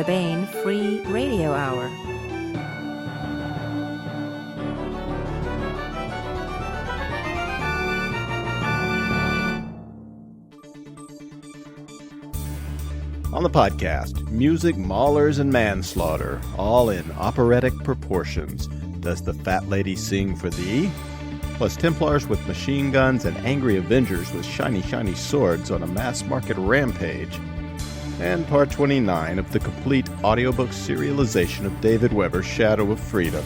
the Baen Free Radio Hour. On the podcast, music, maulers, and manslaughter, all in operatic proportions. Does the fat lady sing for thee? Plus Templars with machine guns and angry Avengers with shiny, shiny swords on a mass-market rampage. And part 29 of the complete audiobook serialization of David Weber's Shadow of Freedom.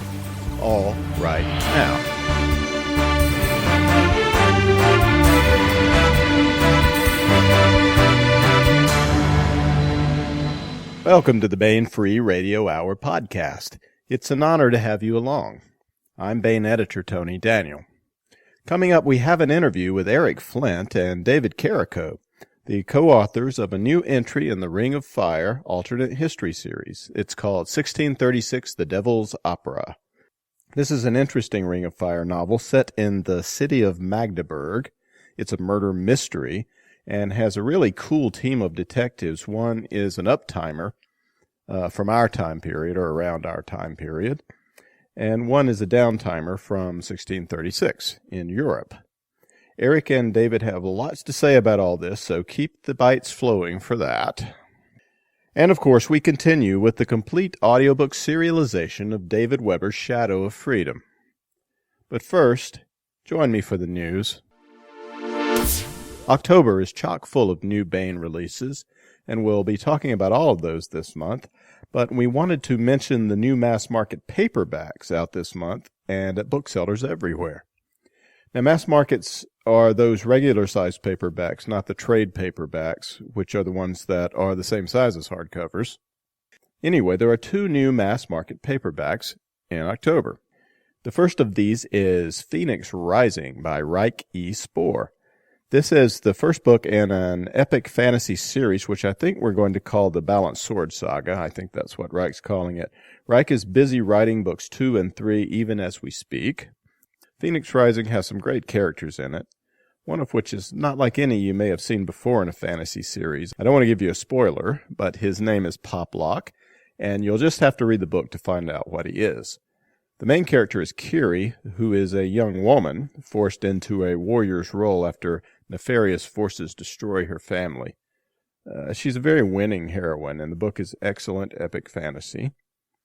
All right now. Welcome to the Baen Free Radio Hour podcast. It's an honor to have you along. I'm Baen editor Tony Daniel. Coming up, we have an interview with Eric Flint and David Carrico, the co-authors of a new entry in the Ring of Fire alternate history series. It's called 1636, The Devil's Opera. This is an interesting Ring of Fire novel set in the city of Magdeburg. It's a murder mystery and has a really cool team of detectives. One is an uptimer from our time period, or around our time period, and one is a downtimer from 1636 in Europe. Eric and David have lots to say about all this, so keep the bites flowing for that. And of course, we continue with the complete audiobook serialization of David Weber's Shadow of Freedom. But first, join me for the news. October is chock full of new Baen releases, and we'll be talking about all of those this month, but we wanted to mention the new Mass-Market Paperbacks out this month and at booksellers everywhere. Now, mass markets are those regular-sized paperbacks, not the trade paperbacks, which are the ones that are the same size as hardcovers. Anyway, there are two new mass-market paperbacks in October. The first of these is Phoenix Rising by Reich E. Spoor. This is the first book in an epic fantasy series, which I think we're going to call the Balanced Sword Saga. I think that's what Reich's calling it. Reich is busy writing books 2 and 3 even as we speak. Phoenix Rising has some great characters in it, one of which is not like any you may have seen before in a fantasy series. I don't want to give you a spoiler, but his name is Poplock, and you'll just have to read the book to find out what he is. The main character is Kiri, who is a young woman forced into a warrior's role after nefarious forces destroy her family. She's a very winning heroine, and the book is excellent epic fantasy.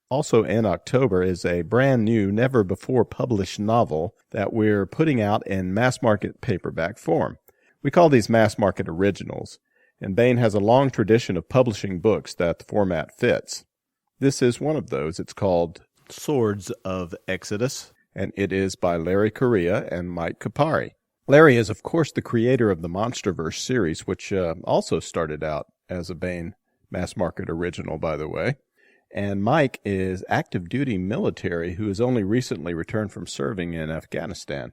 Also in October is a brand new, never-before-published novel that we're putting out in mass-market paperback form. We call these mass-market originals, and Baen has a long tradition of publishing books that the format fits. This is one of those. It's called Swords of Exodus, and it is by Larry Correia and Mike Kapari. Larry is, of course, the creator of the Monsterverse series, which also started out as a Baen mass-market original, by the way. And Mike is active-duty military who has only recently returned from serving in Afghanistan.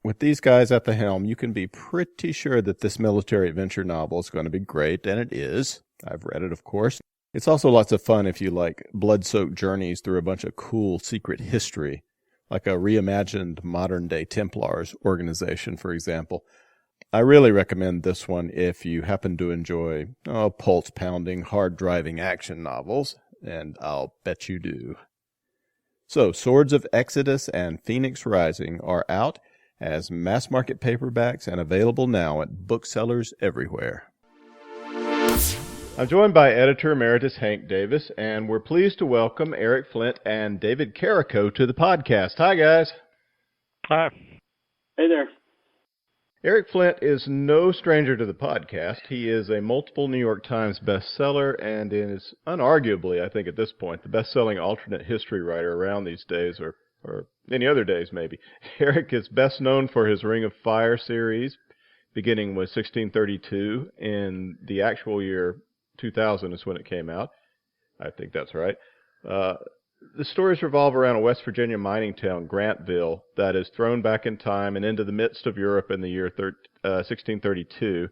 With these guys at the helm, you can be pretty sure that this military adventure novel is going to be great, and it is. I've read it, of course. It's also lots of fun if you like blood-soaked journeys through a bunch of cool secret history, like a reimagined modern-day Templars organization, for example. I really recommend this one if you happen to enjoy pulse-pounding, hard-driving action novels. And I'll bet you do. So, Swords of Exodus and Phoenix Rising are out as mass-market paperbacks and available now at booksellers everywhere. I'm joined by Editor Emeritus Hank Davis, and we're pleased to welcome Eric Flint and David Carrico to the podcast. Hi, guys. Hi. Hey there. Eric Flint is no stranger to the podcast. He is a multiple New York Times bestseller and is unarguably, I think at this point, the best-selling alternate history writer around these days, or any other days maybe. Eric is best known for his Ring of Fire series, beginning with 1632. In the actual year 2000 is when it came out. I think that's right. The stories revolve around a West Virginia mining town, Grantville, that is thrown back in time and into the midst of Europe in the year 1632.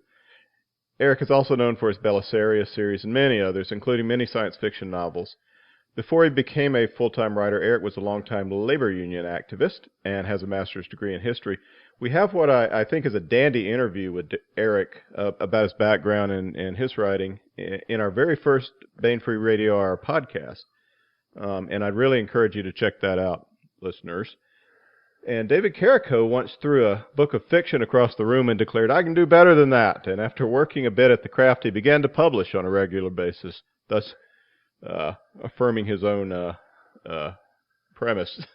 Eric is also known for his Belisarius series and many others, including many science fiction novels. Before he became a full-time writer, Eric was a longtime labor union activist and has a master's degree in history. We have what I think is a dandy interview with Eric about his background and his writing in our very first Baen Free Radio Hour podcast. And I'd really encourage you to check that out, listeners. And David Carrico once threw a book of fiction across the room and declared, "I can do better than that." And after working a bit at the craft, he began to publish on a regular basis, thus affirming his own premise.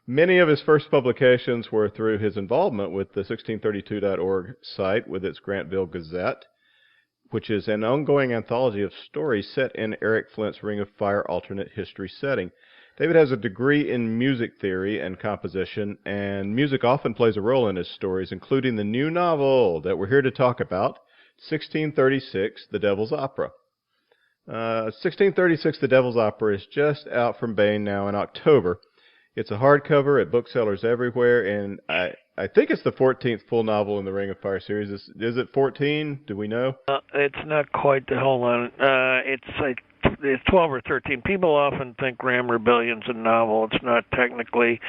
Many of his first publications were through his involvement with the 1632.org site with its Grantville Gazette, which is an ongoing anthology of stories set in Eric Flint's Ring of Fire alternate history setting. David has a degree in music theory and composition, and music often plays a role in his stories, including the new novel that we're here to talk about, 1636, The Devil's Opera. 1636, The Devil's Opera is just out from Baen now in October. It's a hardcover at booksellers everywhere, and I think it's the 14th full novel in the Ring of Fire series. Is it 14? Do we know? It's not quite the whole one. It's 12 or 13. People often think Ram Rebellion's a novel. It's not technically,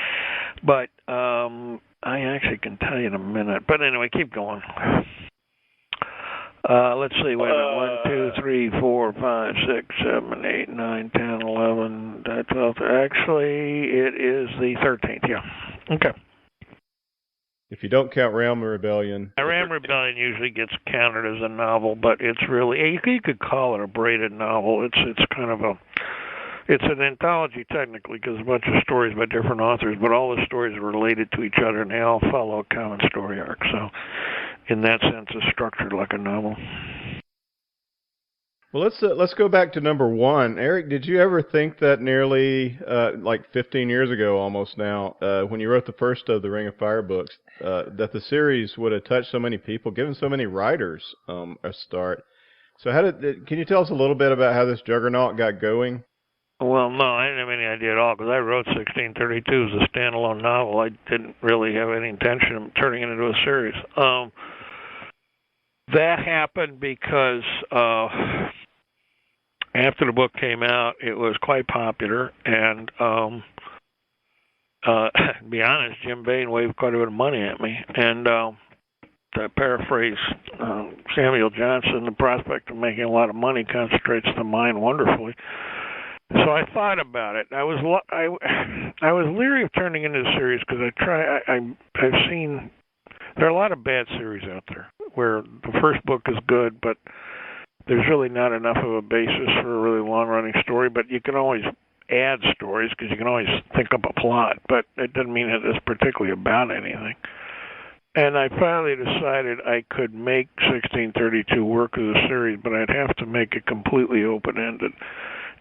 but I actually can tell you in a minute. But anyway, keep going. Let's see, wait a minute. 1, 2, 3, 4, 5, 6, 7, 8, 9, 10, 11, 12. Actually, it is the 13th, yeah. Okay. If you don't count Ram Rebellion. Ram Rebellion usually gets counted as a novel, but it's really, you could call it a braided novel. It's kind of it's an anthology technically because a bunch of stories by different authors, but all the stories are related to each other and they all follow a common story arc. So in that sense, it's structured like a novel. Well, let's go back to number one. Eric, did you ever think that nearly like 15 years ago almost now, when you wrote the first of the Ring of Fire books, that the series would have touched so many people, given so many writers a start? So can you tell us a little bit about how this juggernaut got going? Well, no, I didn't have any idea at all because I wrote 1632 as a standalone novel. I didn't really have any intention of turning it into a series. That happened because after the book came out, it was quite popular, and to be honest, Jim Baen waved quite a bit of money at me, and to paraphrase Samuel Johnson, the prospect of making a lot of money concentrates the mind wonderfully. So I thought about it. I was leery of turning into a series because I've seen there are a lot of bad series out there where the first book is good, but there's really not enough of a basis for a really long-running story. But you can always add stories because you can always think up a plot, but it doesn't mean that it's particularly about anything. And I finally decided I could make 1632 work as a series, but I'd have to make it completely open-ended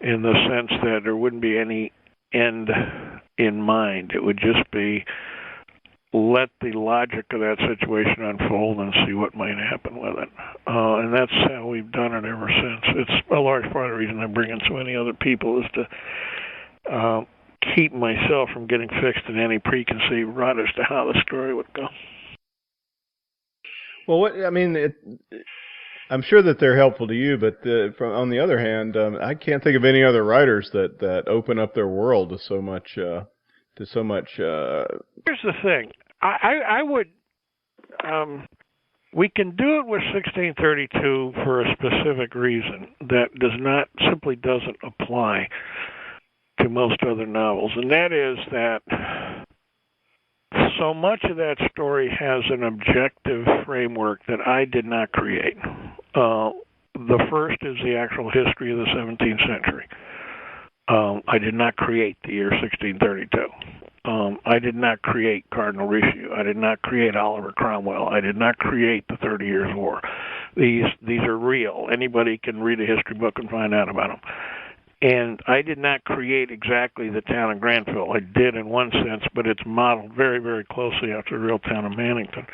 in the sense that there wouldn't be any end in mind. It would just be let the logic of that situation unfold and see what might happen with it. And that's how we've done it ever since. It's a large part of the reason I bring in so many other people is to keep myself from getting fixed in any preconceived rut as to how the story would go. Well, I'm sure that they're helpful to you, but on the other hand, I can't think of any other writers that open up their world to so much. Here's the thing. I would. We can do it with 1632 for a specific reason that simply doesn't apply to most other novels, and that is that so much of that story has an objective framework that I did not create. The first is the actual history of the 17th century. I did not create the year 1632. I did not create Cardinal Richelieu. I did not create Oliver Cromwell. I did not create the 30 Years' War. These are real. Anybody can read a history book and find out about them. And I did not create exactly the town of Grantville. I did in one sense, but it's modeled very, very closely after the real town of Mannington.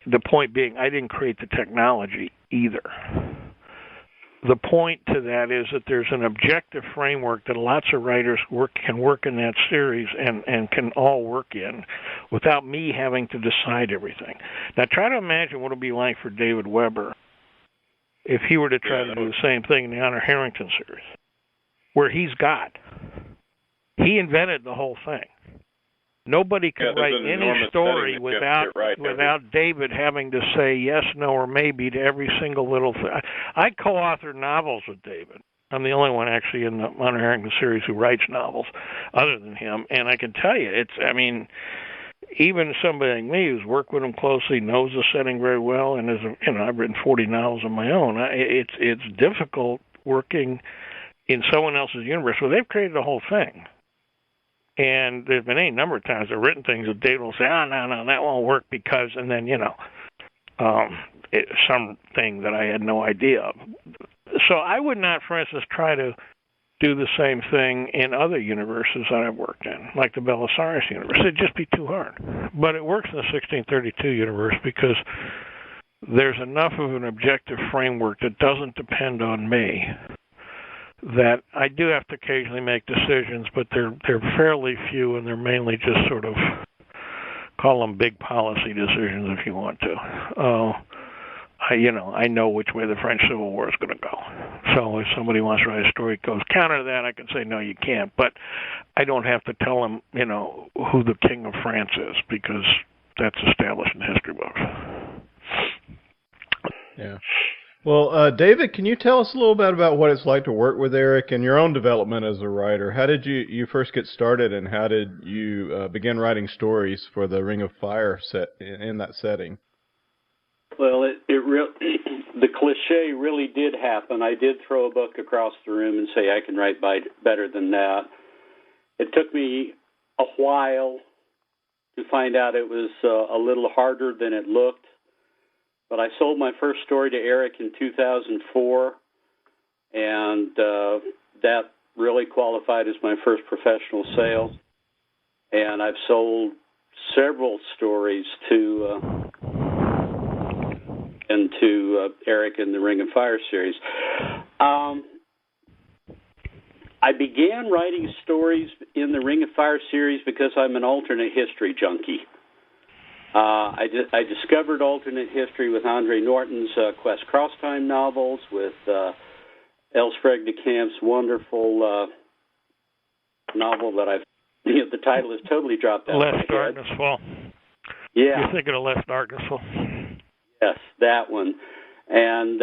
The point being, I didn't create the technology either. The point to that is that there's an objective framework that lots of writers can work in that series and can all work in without me having to decide everything. Now try to imagine what it would be like for David Weber if he were to try to do the same thing in the Honor Harrington series. where he's God. He invented the whole thing. Nobody could write any story without David having to say yes, no, or maybe to every single little thing. I co-authored novels with David. I'm the only one actually in the Modern Harrington series who writes novels other than him. And I can tell you, even somebody like me who's worked with him closely, knows the setting very well, and I've written 40 novels of my own. It's difficult working in someone else's universe. Well, they've created the whole thing. And there's been any number of times I've written things that David will say, no, that won't work because, and then, something that I had no idea of. So I would not, for instance, try to do the same thing in other universes that I've worked in, like the Belisarius universe. It'd just be too hard. But it works in the 1632 universe because there's enough of an objective framework that doesn't depend on me that I do have to occasionally make decisions, but they're fairly few, and they're mainly just sort of, call them big policy decisions if you want to. I know which way the French Civil War is going to go. So if somebody wants to write a story that goes counter to that, I can say, no, you can't. But I don't have to tell them, who the King of France is, because that's established in history books. Yeah. Well, David, can you tell us a little bit about what it's like to work with Eric and your own development as a writer? How did you first get started, and how did you begin writing stories for the Ring of Fire set in that setting? Well, the cliche really did happen. I did throw a book across the room and say I can write better than that. It took me a while to find out it was a little harder than it looked. But I sold my first story to Eric in 2004, and that really qualified as my first professional sale. And I've sold several stories to Eric in the Ring of Fire series. I began writing stories in the Ring of Fire series because I'm an alternate history junkie. I discovered alternate history with Andre Norton's Quest Crosstime novels, with L. Sprague de Camp's wonderful novel that the title has totally dropped out of my head. Lest Darkness Fall. Yeah. You're thinking of Lest Darkness Fall. Yes, that one. And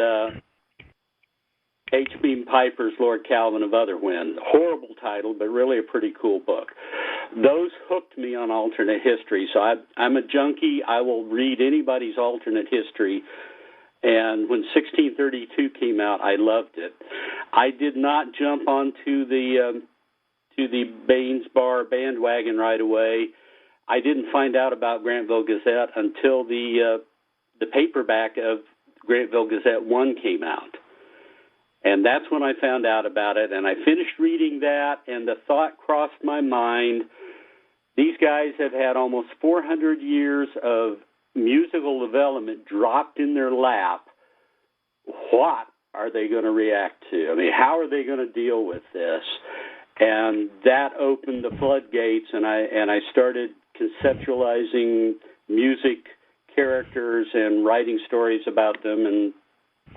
H.B. Piper's Lord Calvin of Otherwind. Horrible title, but really a pretty cool book. Those hooked me on alternate history. So I'm a junkie. I will read anybody's alternate history. And when 1632 came out, I loved it. I did not jump onto the Baen's Bar bandwagon right away. I didn't find out about Grantville Gazette until the paperback of Grantville Gazette 1 came out. And that's when I found out about it, and I finished reading that, and the thought crossed my mind, these guys have had almost 400 years of musical development dropped in their lap. What are they going to react to? I mean, how are they going to deal with this? And that opened the floodgates, and I started conceptualizing music characters and writing stories about them, and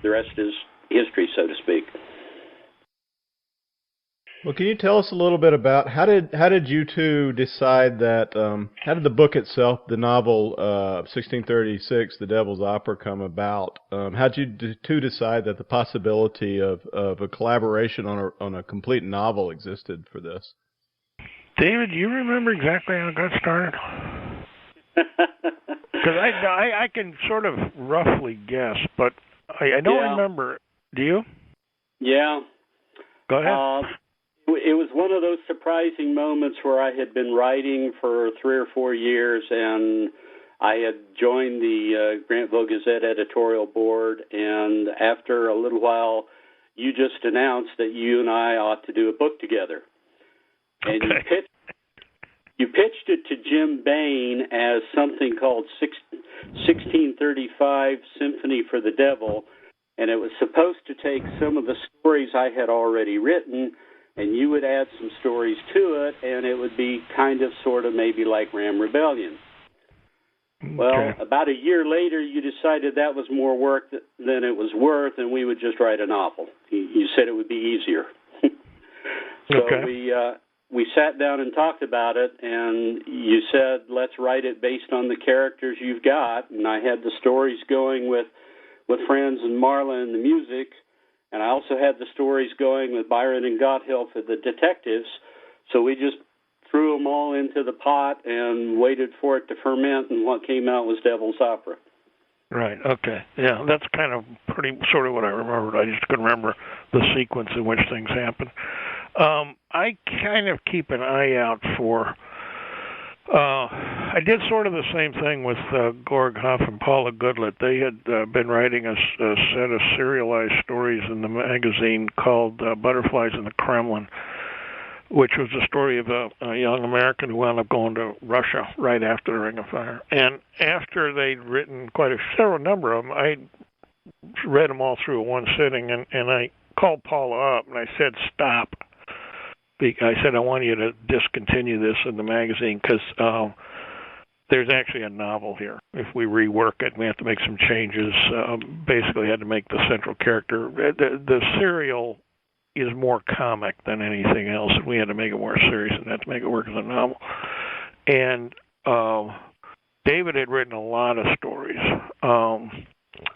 the rest is history, so to speak. Well, can you tell us a little bit about how did you two decide that? How did the book itself, the novel 1636, The Devil's Opera, come about? How did you two decide that the possibility of a collaboration on a complete novel existed for this? David, do you remember exactly how it got started? Because I can sort of roughly guess, but I don't remember. Do you? Yeah. Go ahead. It was one of those surprising moments where I had been writing for 3 or 4 years, and I had joined the Grantville Gazette editorial board, and after a little while, you just announced that you and I ought to do a book together. And you pitched it to Jim Baen as something called 1635 Symphony for the Devil, and it was supposed to take some of the stories I had already written, and you would add some stories to it, and it would be kind of sort of maybe like Ram Rebellion. Okay. Well, about a year later, you decided that was more work than it was worth, and we would just write a novel. You said it would be easier. So Okay. we sat down and talked about it, and you said, let's write it based on the characters you've got. And I had the stories going with Franz and Marla and the music, and I also had the stories going with Byron and Gotthill for the detectives. So we just threw them all into the pot and waited for it to ferment, and what came out was Devil's Opera. Right, okay. Yeah, that's kind of pretty sort of what I remembered. I just couldn't remember the sequence in which things happened. I kind of keep an eye out for... I did sort of the same thing with Gorg Huff and Paula Goodlett. They had been writing a set of serialized stories in the magazine called Butterflies in the Kremlin, which was the story of a young American who wound up going to Russia right after the Ring of Fire. And after they'd written quite a several number of them, I read them all through at one sitting, and I called Paula up, and I said, stop. I said, I want you to discontinue this in the magazine because there's actually a novel here. If we rework it, we have to make some changes. Basically, had to make the central character. The serial is more comic than anything else, and we had to make it more serious and had to make it work as a novel. And David had written a lot of stories.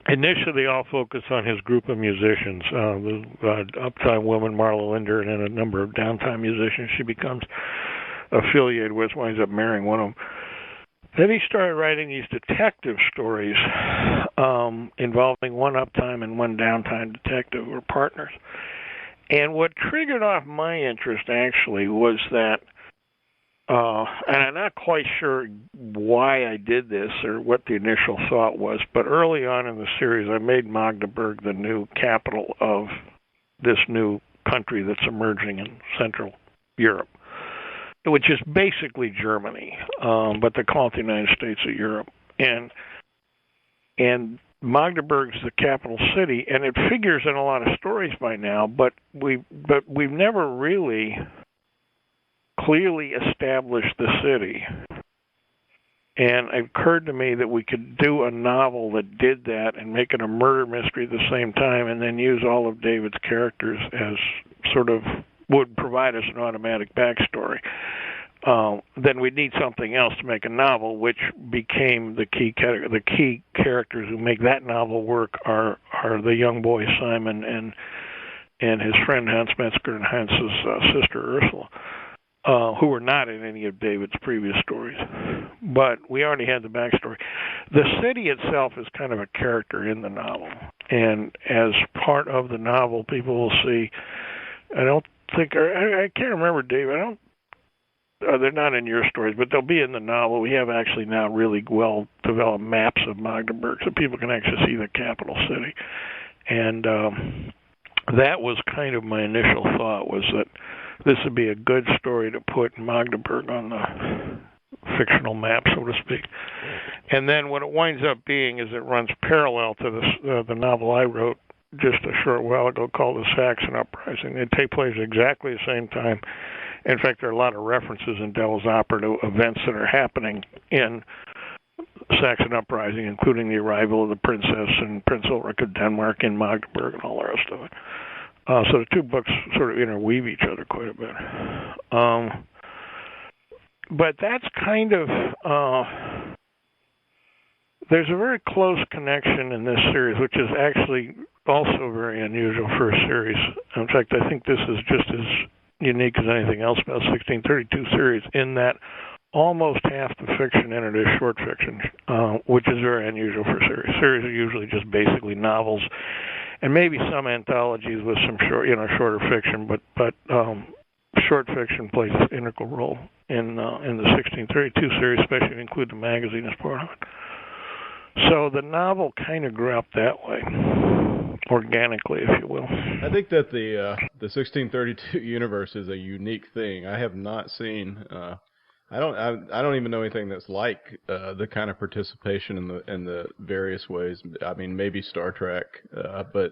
Initially, all focused on his group of musicians, the uptime woman, Marla Linder, and then a number of downtime musicians she becomes affiliated with, winds up marrying one of them. Then he started writing these detective stories involving one uptime and one downtime detective who were partners. And what triggered off my interest, actually, was that, and I'm not quite sure why I did this or what the initial thought was, but early on in the series, I made Magdeburg the new capital of this new country that's emerging in Central Europe, which is basically Germany, but they call it the United States of Europe. And Magdeburg's the capital city, and it figures in a lot of stories by now, but we've never really clearly established the city. And it occurred to me that we could do a novel that did that and make it a murder mystery at the same time, and then use all of David's characters as sort of would provide us an automatic backstory. Then we'd need something else to make a novel, which became the key characters who make that novel work are the young boy Simon and his friend Hans Metzger and Hans's sister Ursula, who were not in any of David's previous stories. But we already had the backstory. The city itself is kind of a character in the novel, and as part of the novel, people will see. I can't remember, Dave. They're not in your stories, but they'll be in the novel. We have actually now really well-developed maps of Magdeburg, so people can actually see the capital city. And that was kind of my initial thought, was that this would be a good story to put Magdeburg on the fictional map, so to speak. And then what it winds up being is it runs parallel to the novel I wrote just a short while ago called The Saxon Uprising. They take place exactly the same time. In fact, there are a lot of references in Devil's Opera to events that are happening in Saxon Uprising, including the arrival of the princess and Prince Ulrich of Denmark in Magdeburg and all the rest of it. So the two books sort of interweave each other quite a bit. But that's kind of... there's a very close connection in this series, which is actually also very unusual for a series. In fact, I think this is just as unique as anything else about 1632 series, in that almost half the fiction in it is short fiction, which is very unusual for series. Series are usually just basically novels, and maybe some anthologies with some shorter fiction, but short fiction plays an integral role in the 1632 series, especially if you include the magazine as part of it. So the novel kind of grew up that way, organically, if you will. I think that the 1632 universe is a unique thing. I have not seen. I don't even know anything that's like the kind of participation in the various ways. I mean, maybe Star Trek, but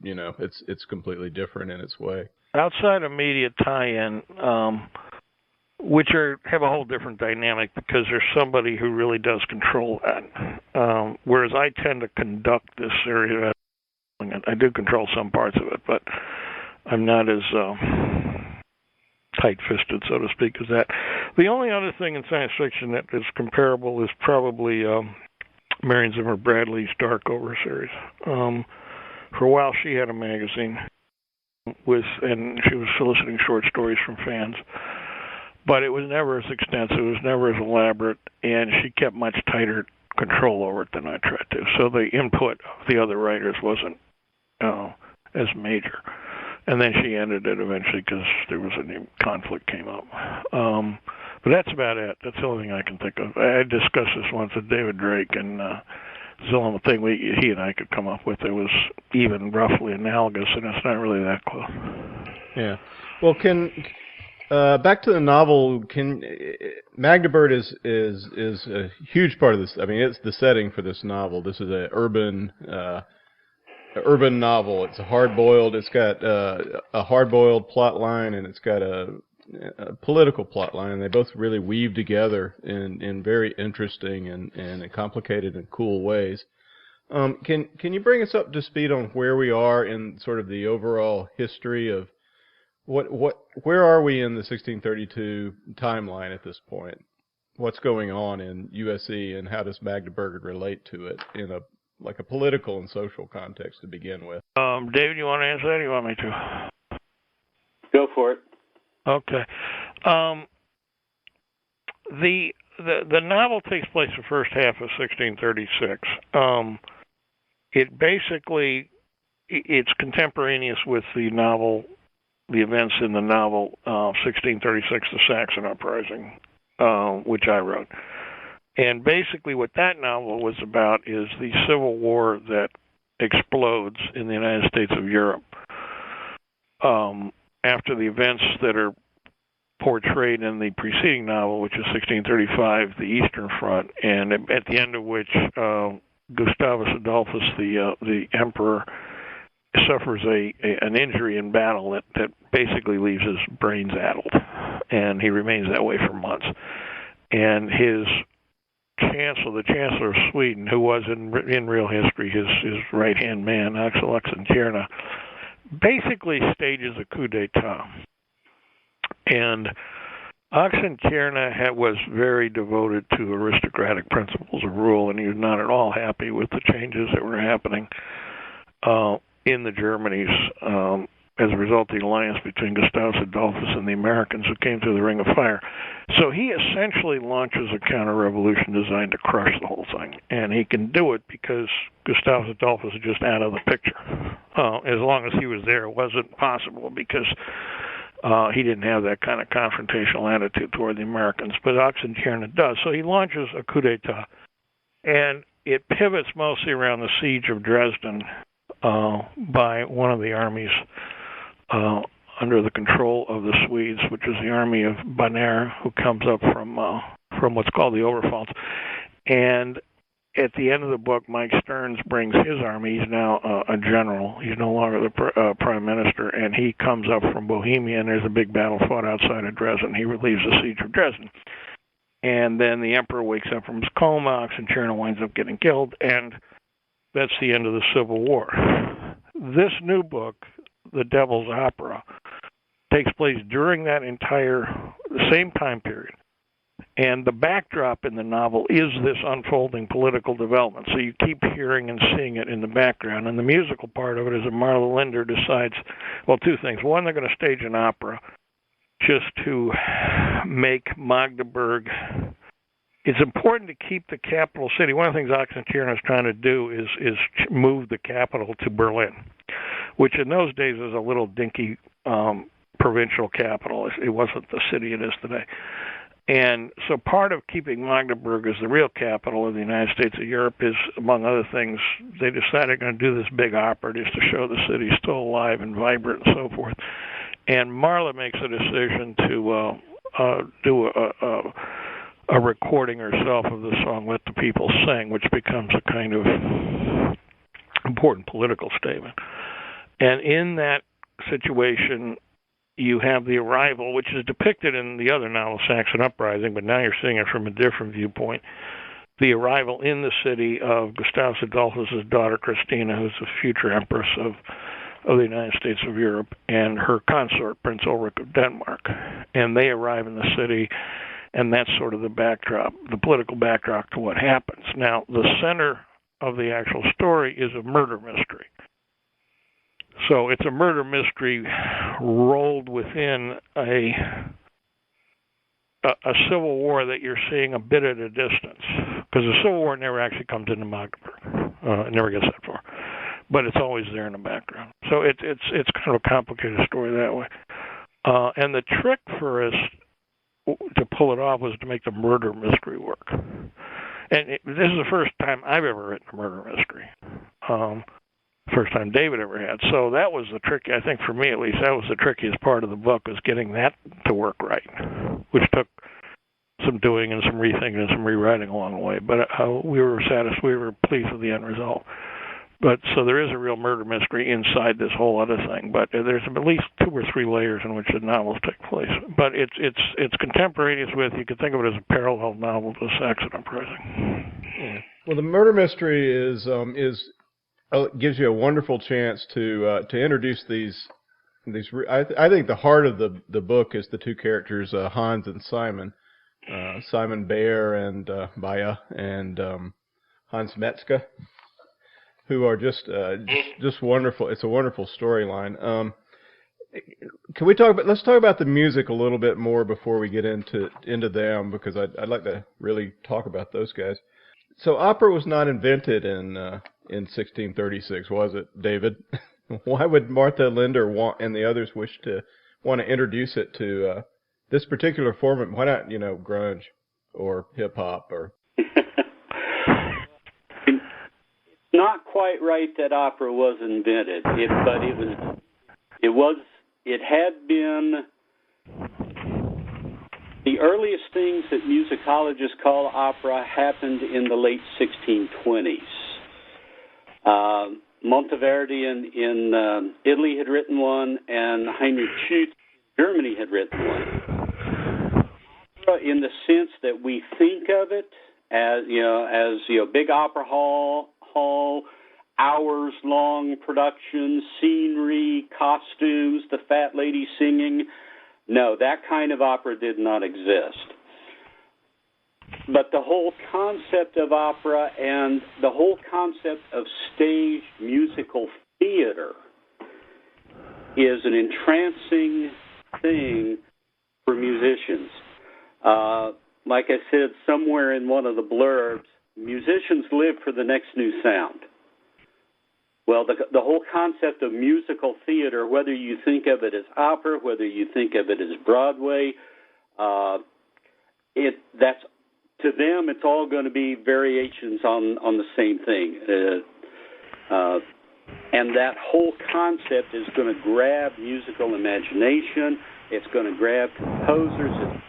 you know, it's completely different in its way. Outside of media tie-in, which have a whole different dynamic because there's somebody who really does control that. Whereas I tend to conduct this series. I do control some parts of it, but I'm not as tight-fisted, so to speak, as that. The only other thing in science fiction that is comparable is probably Marion Zimmer Bradley's Darkover series. For a while, she had a magazine and she was soliciting short stories from fans. But it was never as extensive, it was never as elaborate, and she kept much tighter control over it than I tried to. So the input of the other writers wasn't as major. And then she ended it eventually because there was a new conflict came up. But that's about it. That's the only thing I can think of. I discussed this once with David Drake, and it's the only thing he and I could come up with that was even roughly analogous, and it's not really that close. Yeah. Well, back to the novel, Magdeburg is a huge part of this. I mean, it's the setting for this novel. This is an urban novel. It's it's got a hard-boiled plot line, and it's got a political plot line, and they both really weave together in very interesting and complicated and cool ways. Can you bring us up to speed on where we are in sort of the overall history of where are we in the 1632 timeline at this point? What's going on in USC, and how does Magdeburg relate to it in a political and social context to begin with? David, you want to answer that, or you want me to? Go for it. Okay. The novel takes place the first half of 1636. It's contemporaneous with the events in the novel 1636, the Saxon Uprising, which I wrote. And basically what that novel was about is the civil war that explodes in the United States of Europe after the events that are portrayed in the preceding novel, which is 1635, the Eastern Front, and at the end of which Gustavus Adolphus, the emperor, suffers an injury in battle that basically leaves his brains addled, and he remains that way for months. And his the Chancellor of Sweden, who was in real history his right-hand man, Axel Oxenstierna, basically stages a coup d'etat. And Oxenstierna was very devoted to aristocratic principles of rule, and he was not at all happy with the changes that were happening in the Germanies as a result of the alliance between Gustavus Adolphus and the Americans who came through the Ring of Fire. So he essentially launches a counter-revolution designed to crush the whole thing. And he can do it because Gustavus Adolphus is just out of the picture. As long as he was there, it wasn't possible because he didn't have that kind of confrontational attitude toward the Americans. But Oxenstierna does. So he launches a coup d'etat. And it pivots mostly around the siege of Dresden by one of the armies under the control of the Swedes, which is the army of Baen, who comes up from what's called the Overfalls. And at the end of the book, Mike Stearns brings his army. He's now a general. He's no longer the prime minister, and he comes up from Bohemia, and there's a big battle fought outside of Dresden. He relieves the siege of Dresden. And then the emperor wakes up from his coma, Oxenstierna winds up getting killed, and that's the end of the Civil War. This new book, The Devil's Opera, takes place during that same time period. And the backdrop in the novel is this unfolding political development. So you keep hearing and seeing it in the background. And the musical part of it is that Marla Linder decides, well, two things. One, they're going to stage an opera just to make Magdeburg. It's important to keep the capital city. One of the things Oxenstierna is trying to do is move the capital to Berlin, which in those days was a little dinky provincial capital. It wasn't the city it is today. And so part of keeping Magdeburg as the real capital of the United States of Europe is, among other things, they decided they're going to do this big opera just to show the city's still alive and vibrant and so forth. And Marla makes a decision to do a recording herself of the song Let the People Sing, which becomes a kind of important political statement. And in that situation, you have the arrival, which is depicted in the other novel, Saxon Uprising, but now you're seeing it from a different viewpoint. The arrival in the city of Gustavus Adolphus' daughter, Christina, who's the future empress of the United States of Europe and her consort, Prince Ulrich of Denmark. And they arrive in the city, and that's sort of the backdrop, the political backdrop to what happens. Now, the center of the actual story is a murder mystery. So it's a murder mystery rolled within a civil war that you're seeing a bit at a distance, because the Civil War never actually comes into Magdeburg. It never gets that far, but it's always there in the background. So it's kind of a complicated story that way. And the trick for us to pull it off was to make the murder mystery work. And this is the first time I've ever written a murder mystery. First time David ever had. So that was the trick, I think for me at least, that was the trickiest part of the book, was getting that to work right, which took some doing and some rethinking and some rewriting along the way. But we were satisfied, we were pleased with the end result. But so there is a real murder mystery inside this whole other thing. But there's at least 2 or 3 layers in which the novels take place. But it's contemporaneous with, you could think of it as a parallel novel to Saxon Uprising. Yeah. Well, the murder mystery is gives you a wonderful chance to introduce these. I think the heart of the book is the 2 characters, Hans and Simon, Simon Baer and Baen and Hans Metzger, who are just wonderful. It's a wonderful storyline. Can we let's talk about the music a little bit more before we get into them, because I'd like to really talk about those guys. So opera was not invented in 1636, was it, David? Why would Martha Linder and the others want to introduce it to this particular form? Why not, grunge or hip hop or? It's not quite right that opera was invented, but it had been. The earliest things that musicologists call opera happened in the late 1620s. Monteverdi in Italy had written one, and Heinrich Schütz in Germany had written one. Opera, in the sense that we think of it as big opera hall, hours-long productions, scenery, costumes, the fat lady singing. No, that kind of opera did not exist. But the whole concept of opera and the whole concept of stage musical theater is an entrancing thing for musicians. Like I said somewhere in one of the blurbs, musicians live for the next new sound. Well, the whole concept of musical theater, whether you think of it as opera, whether you think of it as Broadway, that's to them, it's all going to be variations on the same thing. And that whole concept is going to grab musical imagination. It's going to grab composers and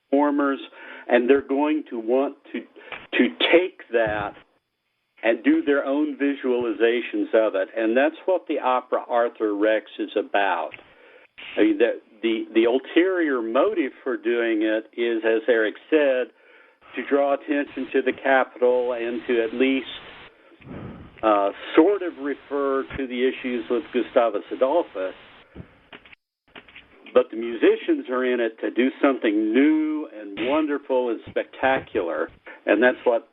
performers, and they're going to want to take that and do their own visualizations of it. And that's what the opera Arthur Rex is about. I mean, the ulterior motive for doing it is, as Eric said, to draw attention to the Capitol and to at least sort of refer to the issues with Gustavus Adolphus. But the musicians are in it to do something new and wonderful and spectacular, and that's what,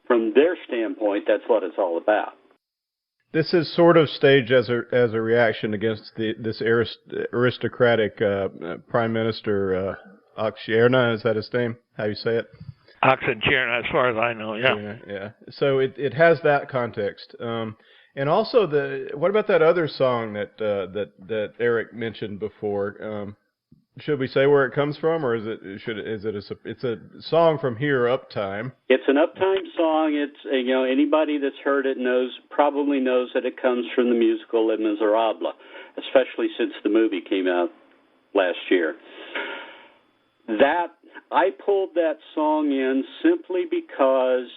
from their standpoint, that's what it's all about. This is sort of staged as a reaction against this aristocratic Prime Minister Oxenstierna. Is that his name? How you say it? Oxenstierna, as far as I know, yeah. Yeah. So it has that context. And also what about that other song that Eric mentioned before? Should we say where it comes from, or it's a song from here, Uptime? It's an Uptime song. It's anybody that's heard it probably knows that it comes from the musical Les Miserables, especially since the movie came out last year. I pulled that song in simply because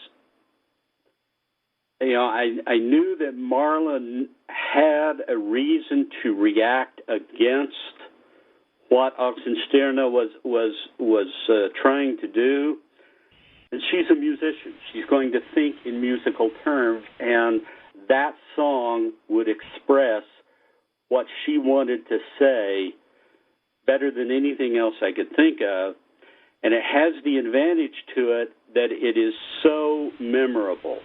I knew that Marla had a reason to react against what Oxenstierna was trying to do. And she's a musician. She's going to think in musical terms, and that song would express what she wanted to say better than anything else I could think of. And it has the advantage to it that it is so memorable.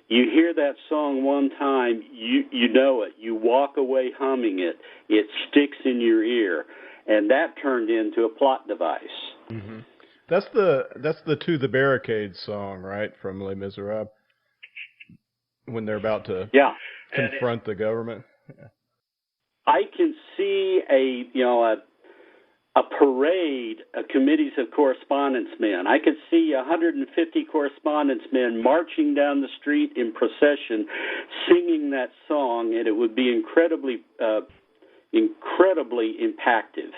You hear that song one time, you know it. You walk away humming it. It sticks in your ear. And that turned into a plot device. Mm-hmm. That's the To the Barricades song, right, from Les Miserables, when they're about to confront the government. Yeah. I can see a parade of committees of correspondence men. I could see 150 correspondence men marching down the street in procession, singing that song, and it would be incredibly impactful.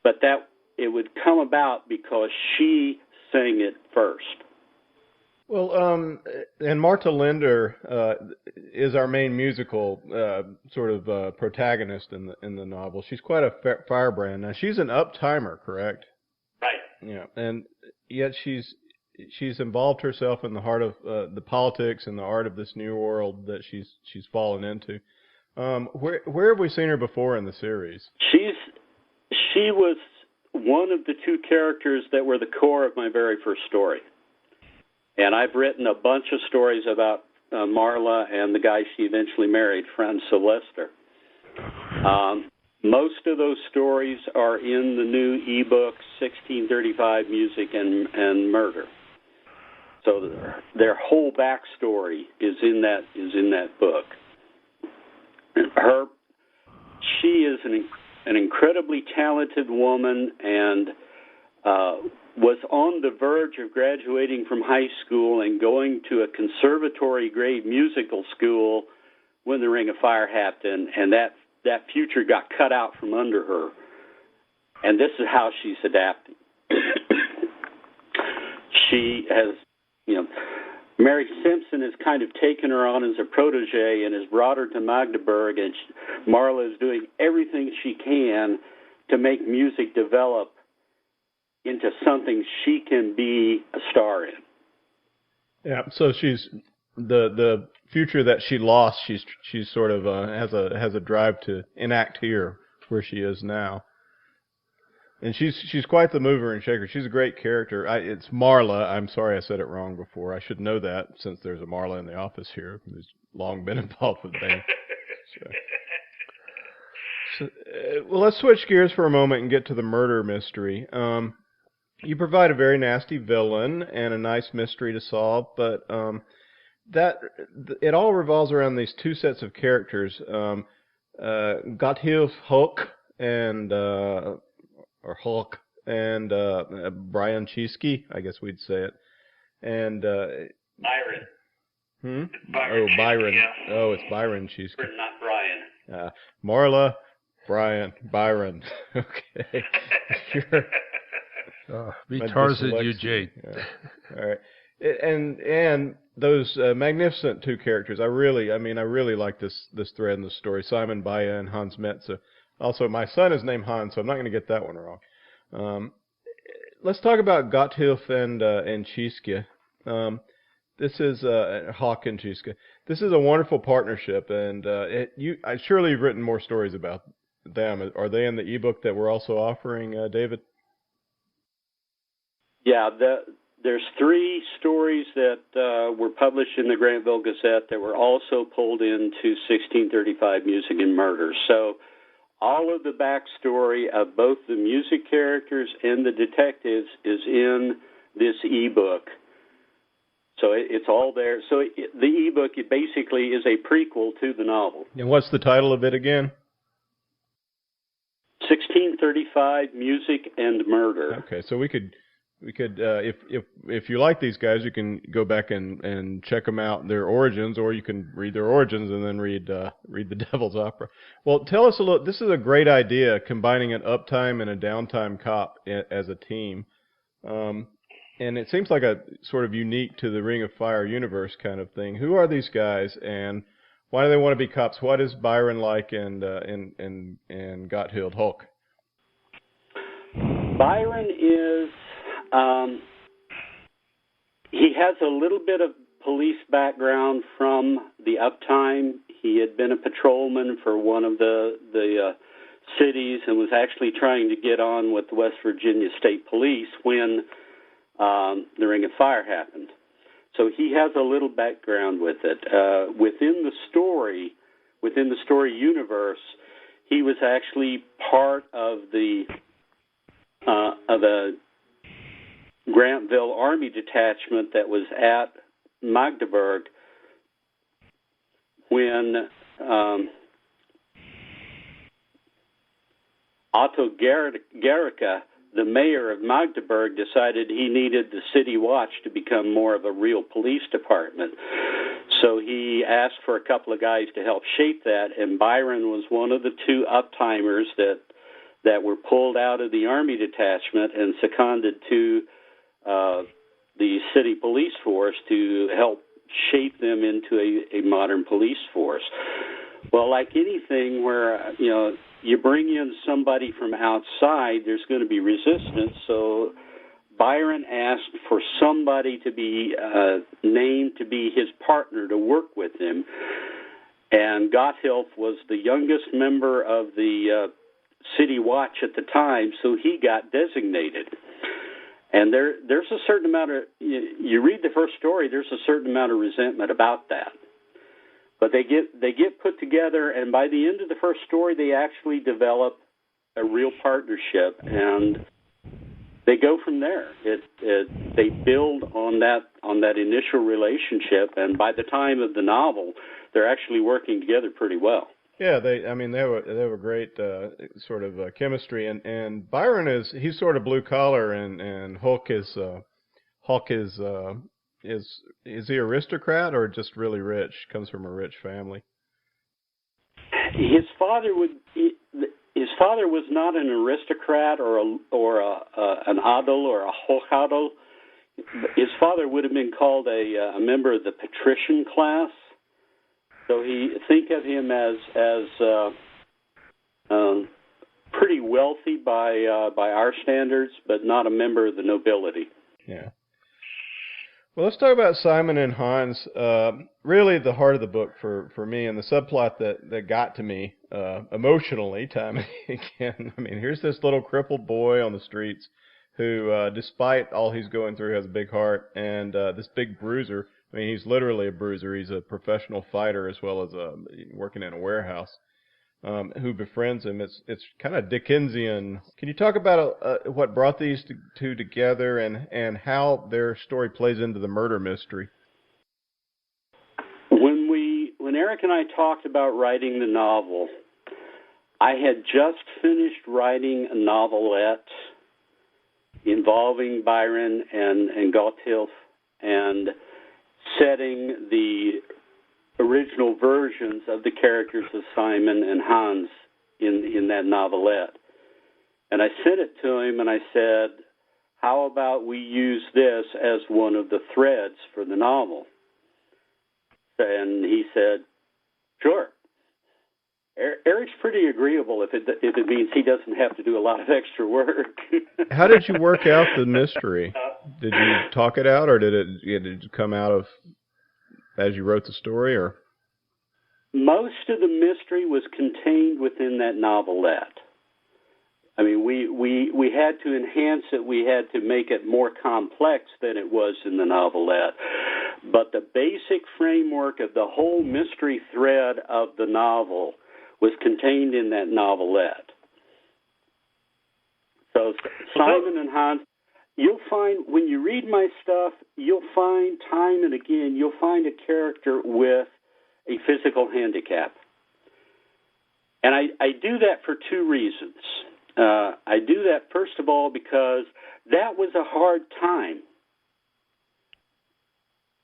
But that it would come about because she sang it first. Well, and Marta Linder is our main musical protagonist in the novel. She's quite a firebrand. Now, she's an uptimer, correct? Right. Yeah, and yet she's involved herself in the heart of the politics and the art of this new world that she's fallen into. Where have we seen her before in the series? She was one of the two characters that were the core of my very first story. And I've written a bunch of stories about Marla and the guy she eventually married, Franz Sylvester. Most of those stories are in the new ebook, 1635 Music and Murder. So their whole backstory is in that book. She is an incredibly talented woman and was on the verge of graduating from high school and going to a conservatory-grade musical school when the Ring of Fire happened, and that future got cut out from under her. And this is how she's adapting. She has, Mary Simpson has kind of taken her on as a protege and has brought her to Magdeburg, and Marla is doing everything she can to make music develop into something she can be a star in. Yeah, so she's the future that she lost. She's sort of has a drive to enact here where she is now, and she's quite the mover and shaker. She's a great character. It's Marla. I'm sorry I said it wrong before. I should know that since there's a Marla in the office here who's long been involved with Baen. Well, let's switch gears for a moment and get to the murder mystery. You provide a very nasty villain and a nice mystery to solve, but it all revolves around these two sets of characters, Gotthilf Hook and Brian Chesky, I guess we'd say it, and Byron. Byron. Yeah. Oh, it's Byron Chesky. Not Brian. Marla, Brian, Byron. Okay, sure. Be Tarzan, Eugene. Yeah. All right, and those magnificent two characters. I really like this thread in the story. Simon Baen and Hans Metze. Also, my son is named Hans, so I'm not going to get that one wrong. Let's talk about Gotthilf and Chesky. This is Hawk and Chesky. This is a wonderful partnership, and I surely you've written more stories about them. Are they in the ebook that we're also offering, David? Yeah, there's 3 stories that were published in the Grantville Gazette that were also pulled into 1635 Music and Murder. So all of the backstory of both the music characters and the detectives is in this ebook. So it's all there. So the ebook basically is a prequel to the novel. And what's the title of it again? 1635 Music and Murder. Okay, so we could if you like these guys, you can go back and check them out, their origins, or you can read their origins and then read the Devil's Opera. Well, tell us a little. This is a great idea, combining an uptime and a downtime cop as a team, and it seems like a sort of unique to the Ring of Fire universe kind of thing. Who are these guys, and why do they want to be cops? What is Byron like and Gotthilf Hulk? Byron is. He has a little bit of police background from the uptime. He had been a patrolman for one of the cities and was actually trying to get on with the West Virginia State Police when the Ring of Fire happened. So he has a little background with it. Within the story universe, he was actually part of a Grantville Army detachment that was at Magdeburg when Otto Guericke, the mayor of Magdeburg, decided he needed the city watch to become more of a real police department. So he asked for a couple of guys to help shape that, and Byron was one of the two uptimers that were pulled out of the Army detachment and seconded to the city police force to help shape them into a modern police force. Well, like anything where, you bring in somebody from outside, there's going to be resistance. So Byron asked for somebody to be named to be his partner to work with him. And Gotthilf was the youngest member of the City Watch at the time, so he got designated. And there's a certain amount of, you read the first story, there's a certain amount of resentment about that. But they get put together, and by the end of the first story, they actually develop a real partnership, and they go from there. They build on that initial relationship, and by the time of the novel, they're actually working together pretty well. Yeah, they were great sort of chemistry, and Byron he's sort of blue collar, and Hulk is he aristocrat or just really rich? Comes from a rich family. His father was not an aristocrat or an adel or a hochadel. His father would have been called a member of the patrician class. So think of him as pretty wealthy by our standards, but not a member of the nobility. Yeah. Well, let's talk about Simon and Hans. Really the heart of the book for me, and the subplot that got to me emotionally time and again. I mean, here's this little crippled boy on the streets who, despite all he's going through, has a big heart, and this big bruiser. I mean, he's literally a bruiser. He's a professional fighter as well as working in a warehouse. Who befriends him. It's kind of Dickensian. Can you talk about what brought these two together and how their story plays into the murder mystery? When Eric and I talked about writing the novel, I had just finished writing a novelette involving Byron and Gotthilf and setting the original versions of the characters of Simon and Hans in that novelette. And I sent it to him and I said, how about we use this as one of the threads for the novel? And he said, sure. Eric's pretty agreeable if it means he doesn't have to do a lot of extra work. How did you work out the mystery? Did you talk it out, or did it come out of as you wrote the story, or? Most of the mystery was contained within that novelette. I mean, we had to enhance it. We had to make it more complex than it was in the novelette. But the basic framework of the whole mystery thread of the novel was contained in that novelette. So Simon and Hans, you'll find, when you read my stuff, you'll find time and again, you'll find a character with a physical handicap. And I do that for two reasons. I do that, first of all, because that was a hard time.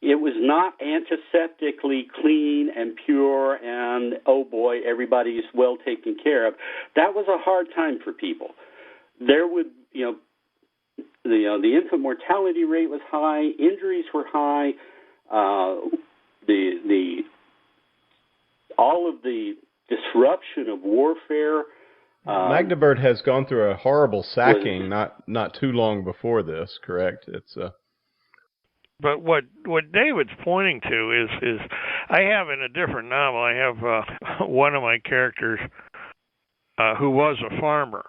It was not antiseptically clean and pure and, oh boy, everybody's well taken care of. That was a hard time for people. There would, the infant mortality rate was high, injuries were high, all of the disruption of warfare. Magdeburg has gone through a horrible sacking not too long before this, correct? It's But what David's pointing to is I have in a different novel, I have one of my characters who was a farmer,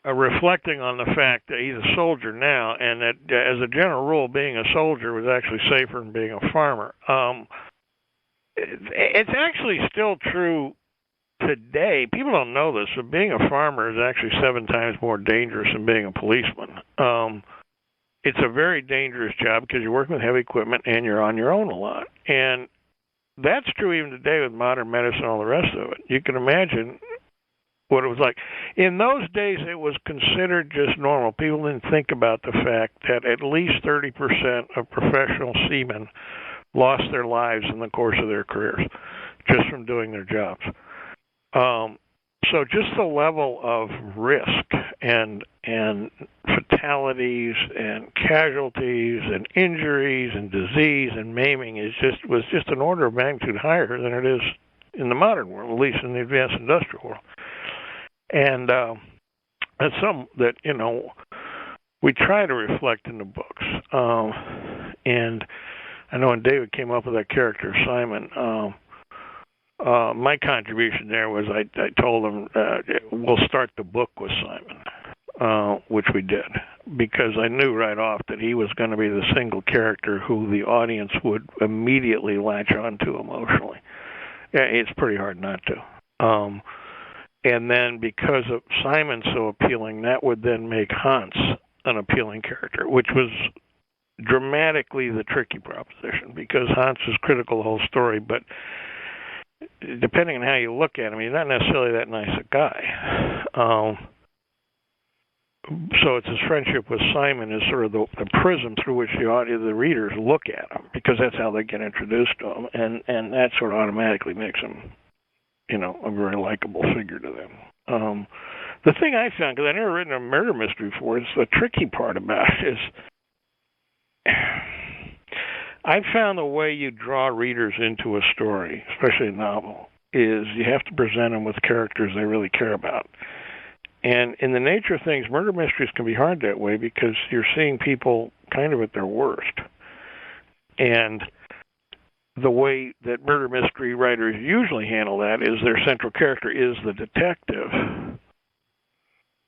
reflecting on the fact that he's a soldier now, and that as a general rule, being a soldier was actually safer than being a farmer. It's actually still true today. People don't know this, but being a farmer is actually 7 times more dangerous than being a policeman. It's a very dangerous job because you're working with heavy equipment and you're on your own a lot. And that's true even today with modern medicine and all the rest of it. You can imagine what it was like. In those days, it was considered just normal. People didn't think about the fact that at least 30% of professional seamen lost their lives in the course of their careers just from doing their jobs. So just the level of risk and fatalities and casualties and injuries and disease and maiming was just an order of magnitude higher than it is in the modern world, at least in the advanced industrial world. And that's something that, we try to reflect in the books. And I know when David came up with that character, Simon, my contribution there was I told him we'll start the book with Simon, which we did, because I knew right off that he was going to be the single character who the audience would immediately latch onto emotionally. Yeah, it's pretty hard not to. And then because of Simon so appealing, that would then make Hans an appealing character, which was dramatically the tricky proposition, because Hans is critical of the whole story, but depending on how you look at him, he's not necessarily that nice a guy. So it's his friendship with Simon is sort of the prism through which the readers look at him, because that's how they get introduced to him, and that sort of automatically makes him, a very likable figure to them. The thing I found, because I've never written a murder mystery before, is the tricky part about it is I found the way you draw readers into a story, especially a novel, is you have to present them with characters they really care about. And in the nature of things, murder mysteries can be hard that way because you're seeing people kind of at their worst. And the way that murder mystery writers usually handle that is their central character is the detective.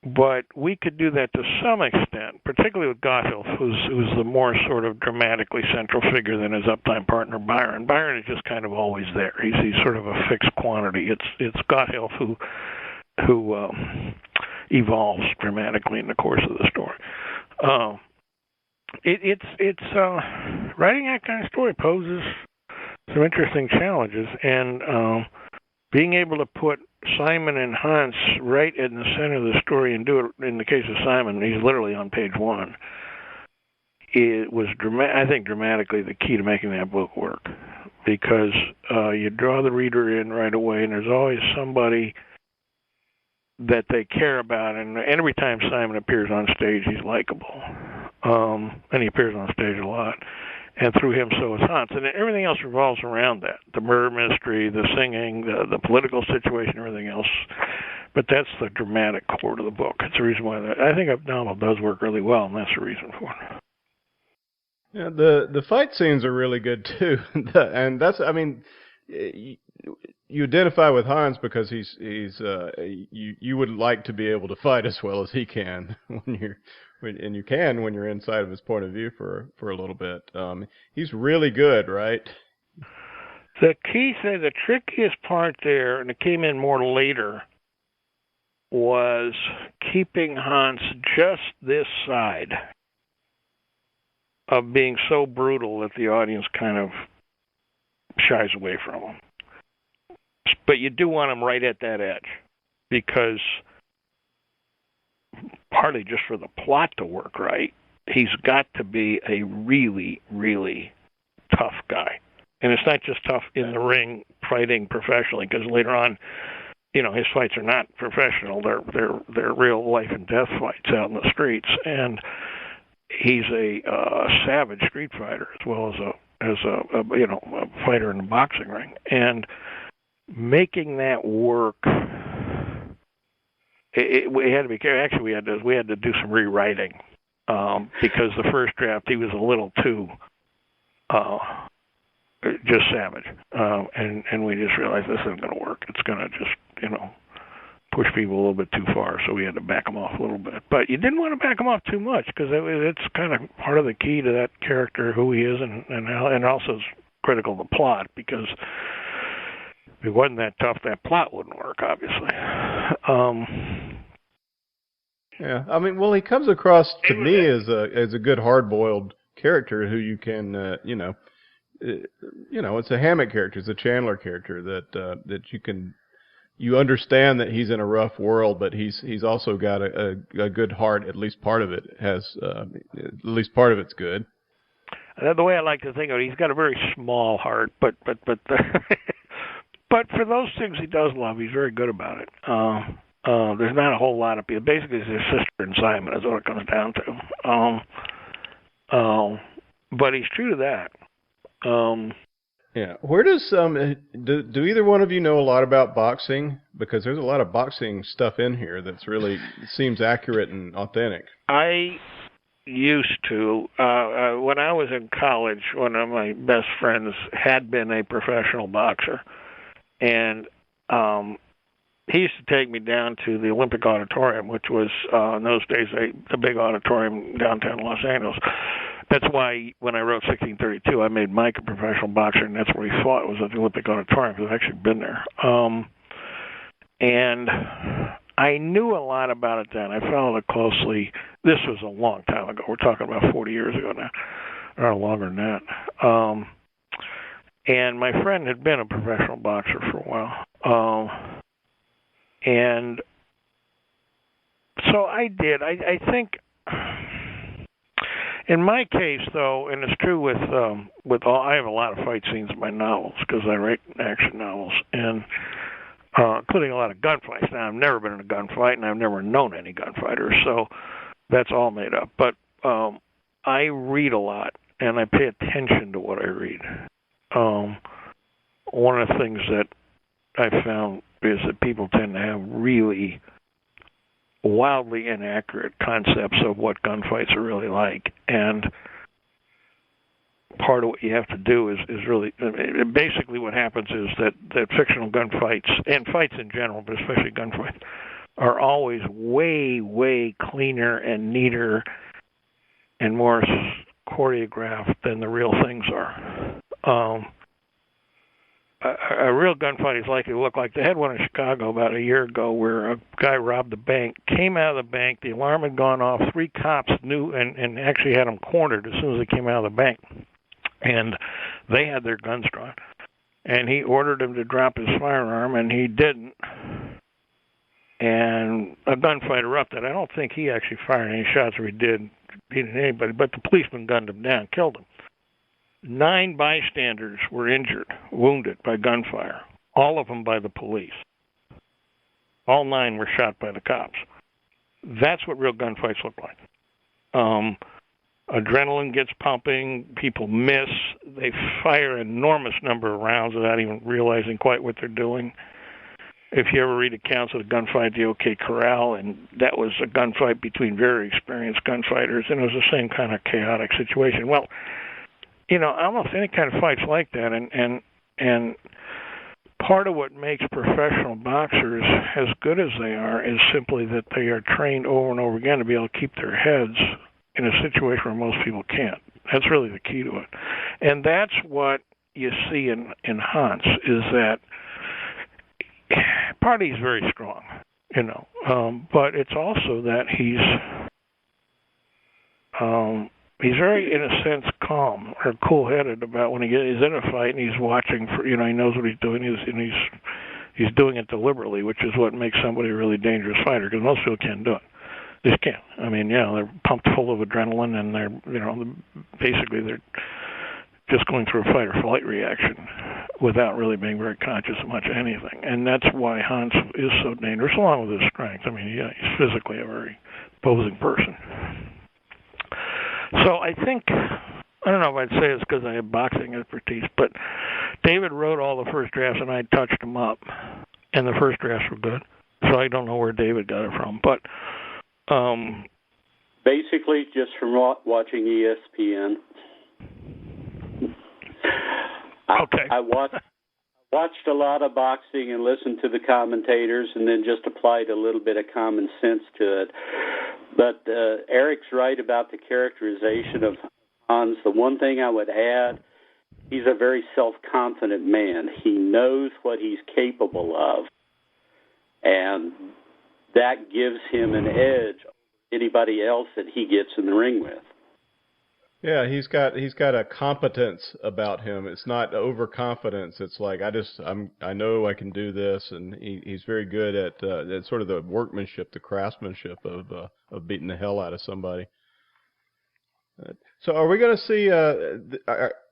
But we could do that to some extent, particularly with Gotthilf, who's the more sort of dramatically central figure than his uptime partner Byron. Byron is just kind of always there. He's sort of a fixed quantity. It's Gotthilf who evolves dramatically in the course of the story. It's writing that kind of story poses some interesting challenges, and being able to put Simon and Hans right in the center of the story and do it, in the case of Simon, he's literally on page 1. It was, I think, dramatically the key to making that book work, because you draw the reader in right away, and there's always somebody that they care about, and every time Simon appears on stage, he's likable, and he appears on stage a lot. And through him, so is Hans. And everything else revolves around that. The murder mystery, the singing, the political situation, everything else. But that's the dramatic core of the book. It's the reason why I think a novel does work really well, and that's the reason for it. Yeah, the fight scenes are really good, too. And that's, you identify with Hans because he's you would like to be able to fight as well as he can when you're inside of his point of view for a little bit. He's really good, right? The key thing, the trickiest part there, and it came in more later, was keeping Hans just this side of being so brutal that the audience kind of shies away from him. But you do want him right at that edge, because partly just for the plot to work right, he's got to be a really, really tough guy. And it's not just tough in the ring fighting professionally, because later on, his fights are not professional. They're real life and death fights out in the streets. And he's a savage street fighter as well as a fighter in the boxing ring. And making that work, we had to be careful. Actually, we had to do some rewriting because the first draft he was a little too just savage, and we just realized this isn't going to work. It's going to just push people a little bit too far, so we had to back him off a little bit. But you didn't want to back him off too much because it's kind of part of the key to that character, who he is, and also is critical of the plot, because if it wasn't that tough, that plot wouldn't work, obviously. Yeah, I mean, well, he comes across to me as a good hard-boiled character who you can, it's a Hammett character, it's a Chandler character that you understand that he's in a rough world, but he's also got a good heart. At least part of it it's good. The way I like to think of it, he's got a very small heart, but but for those things he does love, he's very good about it. There's not a whole lot of people. Basically, it's his sister and Simon is what it comes down to. But he's true to that. Yeah. Where does do either one of you know a lot about boxing? Because there's a lot of boxing stuff in here that's really seems accurate and authentic. I used to. When I was in college, one of my best friends had been a professional boxer, and he used to take me down to the Olympic Auditorium, which was in those days the big auditorium downtown Los Angeles. That's why when I wrote 1632, I made Mike a professional boxer, and that's where he fought, was at the Olympic Auditorium, because I've actually been there. And I knew a lot about it then. I followed it closely. This was a long time ago. We're talking about 40 years ago now, or longer than that. And my friend had been a professional boxer for a while. And so I did. I think... In my case, though, and it's true with all, I have a lot of fight scenes in my novels because I write action novels, and including a lot of gunfights. Now, I've never been in a gunfight, and I've never known any gunfighters, so that's all made up. But I read a lot, and I pay attention to what I read. One of the things that I found is that people tend to have really wildly inaccurate concepts of what gunfights are really like, and part of what you have to do is really basically what happens is that fictional gunfights and fights in general, but especially gunfights, are always way cleaner and neater and more choreographed than the real things are. A real gunfight is likely to look like they had one in Chicago about a year ago where a guy robbed a bank, came out of the bank, the alarm had gone off, 3 cops knew and actually had him cornered as soon as they came out of the bank. And they had their guns drawn. And he ordered him to drop his firearm, and he didn't. And a gunfight erupted. I don't think he actually fired any shots, or he did anybody, but the policeman gunned him down, killed him. 9 bystanders were injured, wounded by gunfire, all of them by the police. All 9 were shot by the cops. That's what real gunfights look like. Adrenaline gets pumping, people miss, they fire an enormous number of rounds without even realizing quite what they're doing. If you ever read accounts of the gunfight at the OK Corral, and that was a gunfight between very experienced gunfighters, and it was the same kind of chaotic situation. Well, almost any kind of fight's like that, and part of what makes professional boxers as good as they are is simply that they are trained over and over again to be able to keep their heads in a situation where most people can't. That's really the key to it. And that's what you see in Hans, is that partly he's very strong, but it's also that he's very, in a sense, calm or cool-headed about when he's in a fight and he's watching for, he knows what he's doing, and he's doing it deliberately, which is what makes somebody a really dangerous fighter, because most people can't do it. They just can't. I mean, they're pumped full of adrenaline, and they're, basically they're just going through a fight or flight reaction without really being very conscious of much anything. And that's why Hans is so dangerous, along with his strength. I mean, he's physically a very imposing person. So I think, I don't know if I'd say it's because I have boxing expertise, but David wrote all the first drafts, and I touched them up, and the first drafts were good. So I don't know where David got it from, but Baen Basically, just from watching ESPN. Okay. I watched a lot of boxing and listened to the commentators, and then just applied a little bit of common sense to it. But Eric's right about the characterization of Hans. The one thing I would add, he's a very self-confident man. He knows what he's capable of, and that gives him an edge over anybody else that he gets in the ring with. Yeah, he's got a competence about him. It's not overconfidence. It's like I know I can do this, and he's very good at sort of the workmanship, the craftsmanship of beating the hell out of somebody. So, are we going to see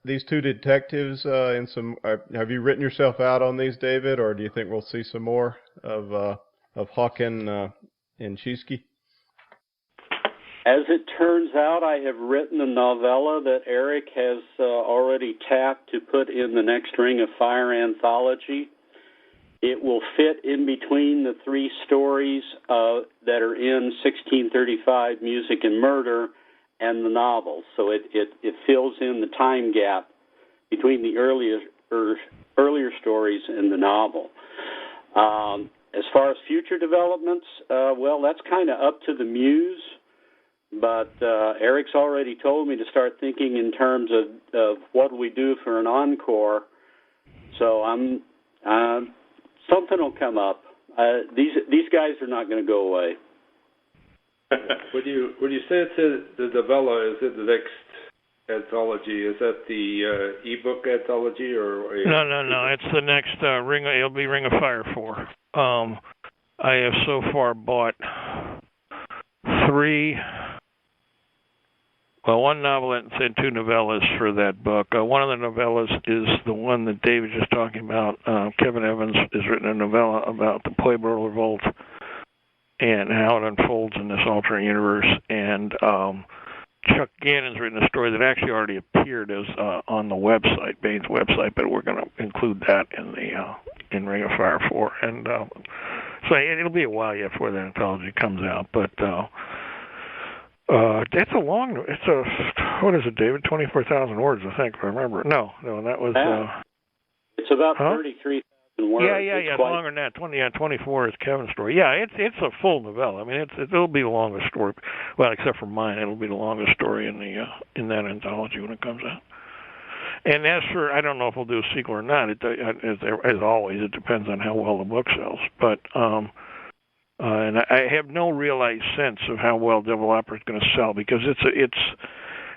these two detectives in some? Have you written yourself out on these, David, or do you think we'll see some more of Hawken and Cheesky? As it turns out, I have written a novella that Eric has already tapped to put in the next Ring of Fire anthology. It will fit in between the three stories that are in 1635, Music and Murder, and the novel. So it fills in the time gap between the earlier stories and the novel. As far as future developments, well, that's kind of up to the muse. But Eric's already told me to start thinking in terms of what we do for an encore. So something will come up. These guys are not going to go away. When you say it's the novella, is it the next anthology? Is that the ebook anthology or? No. It's the next Ring. It'll be Ring of Fire 4. I have so far bought 3. Well, one novelette and 2 novellas for that book. One of the novellas is the one that David was just talking about. Kevin Evans has written a novella about the Pueblo Revolt and how it unfolds in this alternate universe. And Chuck Gannon's written a story that actually already appeared as on the website, Baen's website, but we're going to include that in Ring of Fire 4. And so it'll be a while yet before the anthology comes out, but. What is it, David? 24,000 words, I think, if I remember. No, that was... it's about 33,000 words. Yeah, it's longer than that. 24 is Kevin's story. Yeah, it's a full novella. I mean, it'll be the longest story. Well, except for mine, it'll be the longest story in that anthology when it comes out. And as for, I don't know if we'll do a sequel or not. As always, it depends on how well the book sells. But... and I have no realized sense of how well Devil Opera is going to sell, because it's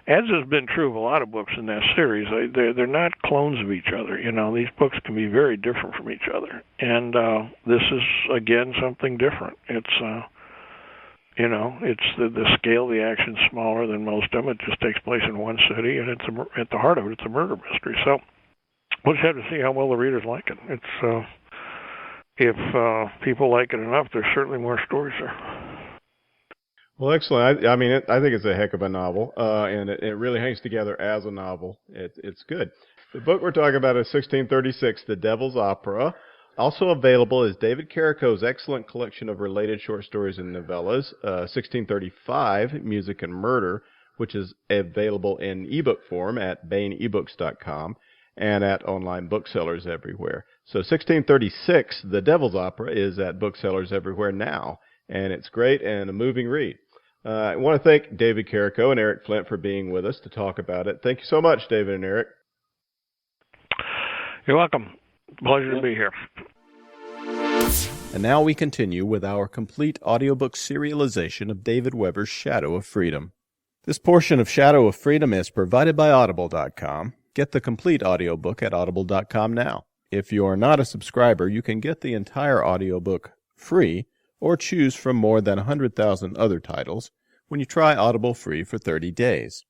as has been true of a lot of books in that series. They're not clones of each other. You know, these books can be very different from each other, and this is again something different. It's it's the scale of the action's smaller than most of them. It just takes place in one city, and at the heart of it, it's a murder mystery. So we'll just have to see how well the readers like it. It's if people like it enough, there's certainly more stories there. Well, excellent. I mean, I think it's a heck of a novel, and it really hangs together as a novel. It's good. The book we're talking about is 1636, The Devil's Opera. Also available is David Carrico's excellent collection of related short stories and novellas, 1635, Music and Murder, which is available in ebook form at baenebooks.com and at online booksellers everywhere. So 1636, The Devil's Opera, is at booksellers everywhere now, and it's great and a moving read. I want to thank David Carrico and Eric Flint for being with us to talk about it. Thank you so much, David and Eric. You're welcome. Pleasure to be here. And now we continue with our complete audiobook serialization of David Weber's Shadow of Freedom. This portion of Shadow of Freedom is provided by Audible.com. Get the complete audiobook at Audible.com now. If you're not a subscriber, you can get the entire audiobook free or choose from more than 100,000 other titles when you try Audible free for 30 days.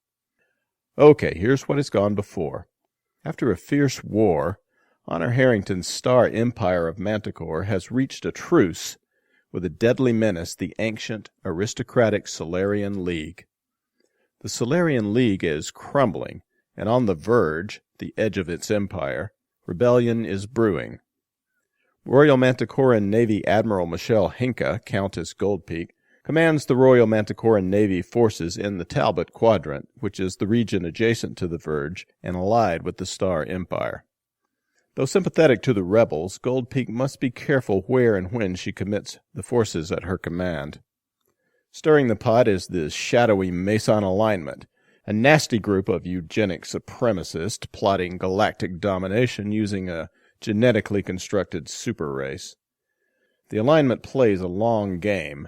Okay, here's what has gone before. After a fierce war, Honor Harrington's star empire of Manticore has reached a truce with a deadly menace, the ancient, aristocratic Solarian League. The Solarian League is crumbling, and on the verge, the edge of its empire, rebellion is brewing. Royal Manticoran Navy Admiral Michelle Hinka, Countess Goldpeak, commands the Royal Manticoran Navy forces in the Talbot Quadrant, which is the region adjacent to the Verge and allied with the Star Empire. Though sympathetic to the rebels, Gold Peak must be careful where and when she commits the forces at her command. Stirring the pot is the shadowy Meson Alignment, a nasty group of eugenic supremacists plotting galactic domination using a genetically constructed super race. The Alignment plays a long game,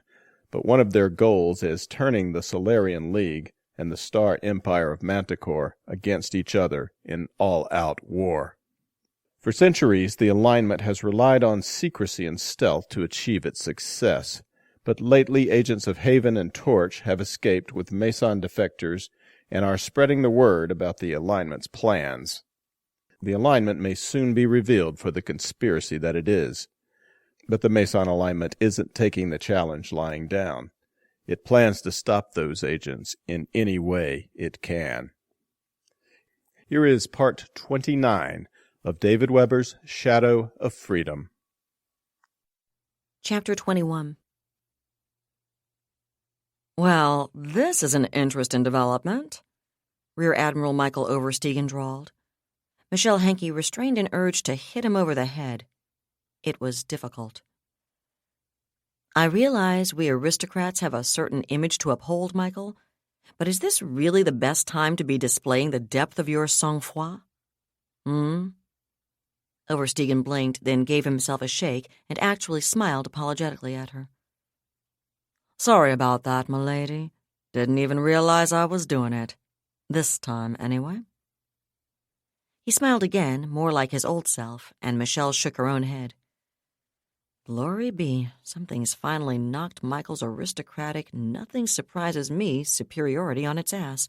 but one of their goals is turning the Solarian League and the Star Empire of Manticore against each other in all-out war. For centuries, the Alignment has relied on secrecy and stealth to achieve its success, but lately agents of Haven and Torch have escaped with Meson defectors and are spreading the word about the Alignment's plans. The Alignment may soon be revealed for the conspiracy that it is, but the Meson Alignment isn't taking the challenge lying down. It plans to stop those agents in any way it can. Here is part 29 of David Weber's Shadow of Freedom. Chapter 21. Well, this is an interesting development, Rear Admiral Michael Overstegen drawled. Michelle Henke restrained an urge to hit him over the head. It was difficult. I realize we aristocrats have a certain image to uphold, Michael, but is this really the best time to be displaying the depth of your sang-froid? Overstegen blinked, then gave himself a shake and actually smiled apologetically at her. Sorry about that, m'lady. Didn't even realize I was doing it. This time, anyway. He smiled again, more like his old self, and Michelle shook her own head. Glory be, something's finally knocked Michael's aristocratic, nothing surprises me superiority on its ass.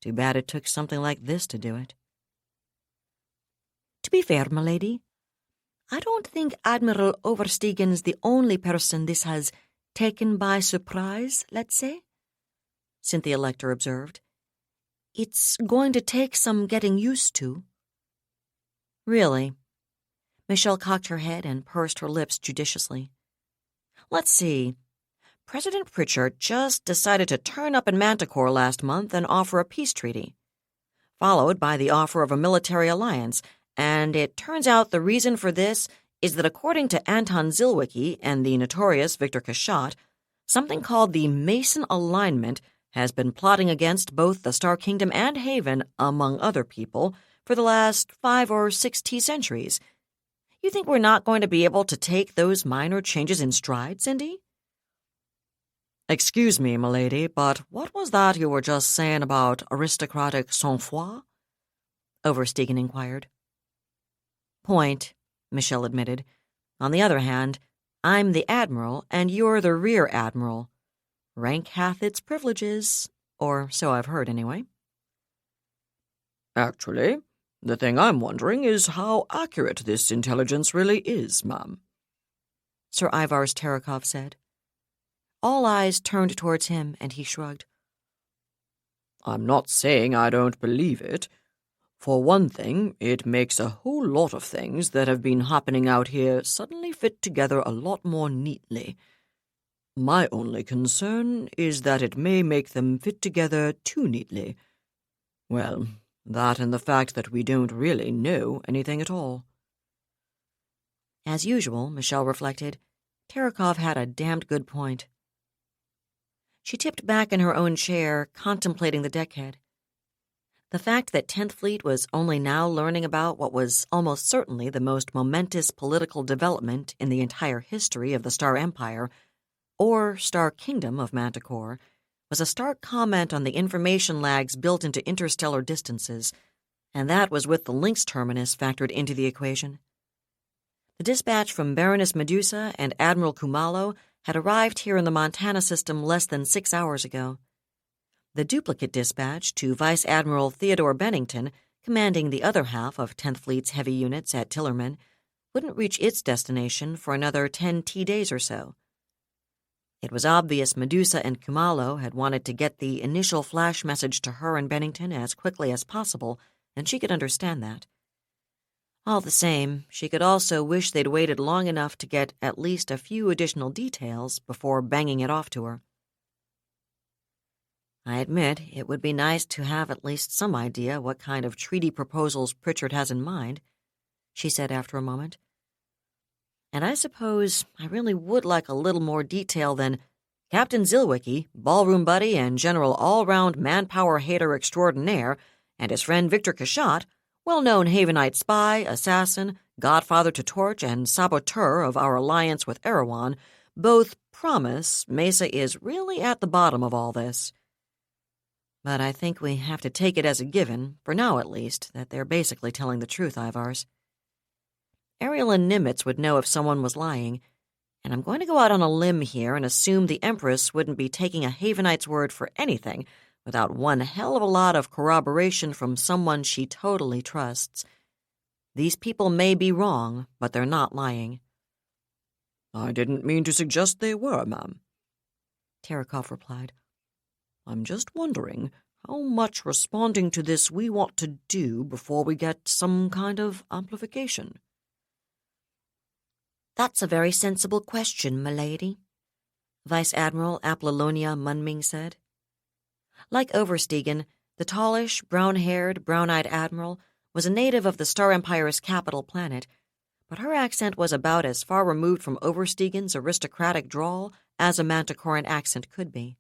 Too bad it took something like this to do it. To be fair, m'lady, I don't think Admiral Overstegen's the only person this has taken by surprise, let's say, Cynthia Lecter observed. It's going to take some getting used to. Really? Michelle cocked her head and pursed her lips judiciously. Let's see. President Pritchard just decided to turn up in Manticore last month and offer a peace treaty, followed by the offer of a military alliance, and it turns out the reason for this is that according to Anton Zilwicki and the notorious Victor Cachat, something called the Mason Alignment has been plotting against both the Star Kingdom and Haven, among other people, for the last 5 or 6 centuries. You think we're not going to be able to take those minor changes in stride, Cindy? Excuse me, m'lady, but what was that you were just saying about aristocratic sang-froid? Overstegen inquired. Point, Michelle admitted. On the other hand, I'm the Admiral, and you're the Rear Admiral. Rank hath its privileges, or so I've heard anyway. Actually, the thing I'm wondering is how accurate this intelligence really is, ma'am, Sir Ivars Terakov said. All eyes turned towards him, and he shrugged. I'm not saying I don't believe it. For one thing, it makes a whole lot of things that have been happening out here suddenly fit together a lot more neatly. My only concern is that it may make them fit together too neatly. Well, that and the fact that we don't really know anything at all. As usual, Michelle reflected, Terakov had a damned good point. She tipped back in her own chair, contemplating the deckhead. The fact that 10th Fleet was only now learning about what was almost certainly the most momentous political development in the entire history of the Star Empire, or Star Kingdom of Manticore, was a stark comment on the information lags built into interstellar distances, and that was with the Lynx terminus factored into the equation. The dispatch from Baroness Medusa and Admiral Kumalo had arrived here in the Montana system less than 6 hours ago. The duplicate dispatch to Vice Admiral Theodore Bennington, commanding the other half of 10th Fleet's heavy units at Tillerman, wouldn't reach its destination for another 10 days or so. It was obvious Medusa and Kumalo had wanted to get the initial flash message to her and Bennington as quickly as possible, and she could understand that. All the same, she could also wish they'd waited long enough to get at least a few additional details before banging it off to her. I admit it would be nice to have at least some idea what kind of treaty proposals Pritchard has in mind, she said after a moment. And I suppose I really would like a little more detail than Captain Zilwicki, ballroom buddy and general all-round manpower hater extraordinaire, and his friend Victor Cachat, well-known Havenite spy, assassin, godfather to Torch, and saboteur of our alliance with Erewhon, both promise Mesa is really at the bottom of all this. But I think we have to take it as a given, for now at least, that they're basically telling the truth, Ivars. Ariel and Nimitz would know if someone was lying, and I'm going to go out on a limb here and assume the Empress wouldn't be taking a Havenite's word for anything without one hell of a lot of corroboration from someone she totally trusts. These people may be wrong, but they're not lying. I didn't mean to suggest they were, ma'am, Terikoff replied. I'm just wondering how much responding to this we want to do before we get some kind of amplification. That's a very sensible question, milady, Vice Admiral Apollonia Munming said. Like Oversteegen, the tallish, brown-haired, brown-eyed admiral was a native of the Star Empire's capital planet, but her accent was about as far removed from Oversteegen's aristocratic drawl as a Manticoran accent could be.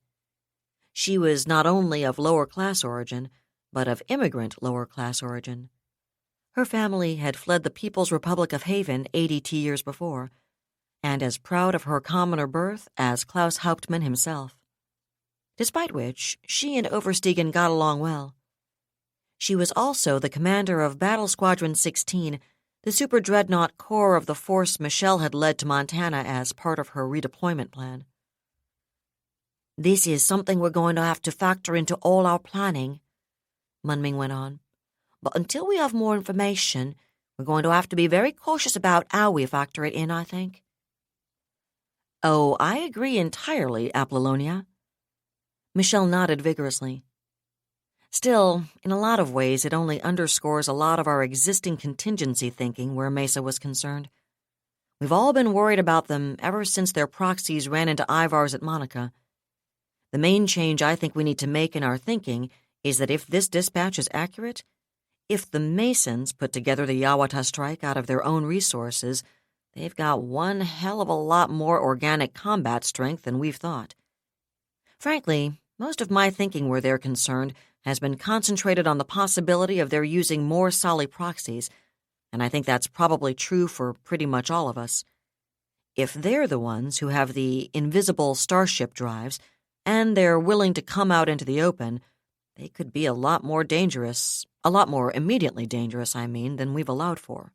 She was not only of lower-class origin, but of immigrant lower-class origin. Her family had fled the People's Republic of Haven 82 years before, and as proud of her commoner birth as Klaus Hauptmann himself. Despite which, she and Oversteegen got along well. She was also the commander of Battle Squadron 16, the super dreadnought corps of the force Michelle had led to Montana as part of her redeployment plan. This is something we're going to have to factor into all our planning, Munming went on. But until we have more information, we're going to have to be very cautious about how we factor it in, I think. Oh, I agree entirely, Apollonia. Michelle nodded vigorously. Still, in a lot of ways, it only underscores a lot of our existing contingency thinking where Mesa was concerned. We've all been worried about them ever since their proxies ran into Ivars at Monica. The main change I think we need to make in our thinking is that if this dispatch is accurate, if the Masons put together the Yawata strike out of their own resources, they've got one hell of a lot more organic combat strength than we've thought. Frankly, most of my thinking where they're concerned has been concentrated on the possibility of their using more Sali proxies, and I think that's probably true for pretty much all of us. If they're the ones who have the invisible starship drives, and they're willing to come out into the open, they could be a lot more immediately dangerous, than we've allowed for.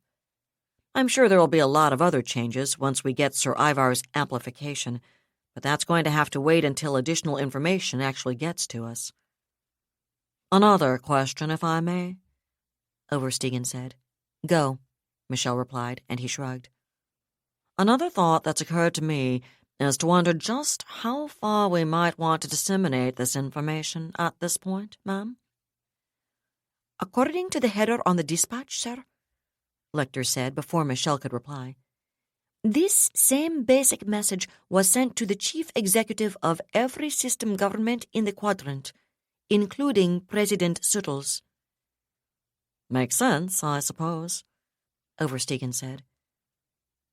I'm sure there'll be a lot of other changes once we get Sir Ivar's amplification, but that's going to have to wait until additional information actually gets to us. Another question, if I may, Oversteegen said. Go, Michelle replied, and he shrugged. Another thought that's occurred to me is to wonder just how far we might want to disseminate this information at this point, ma'am. According to the header on the dispatch, sir, Lecter said before Michelle could reply, this same basic message was sent to the chief executive of every system government in the quadrant, including President Suttles. Makes sense, I suppose, Oversteegen said.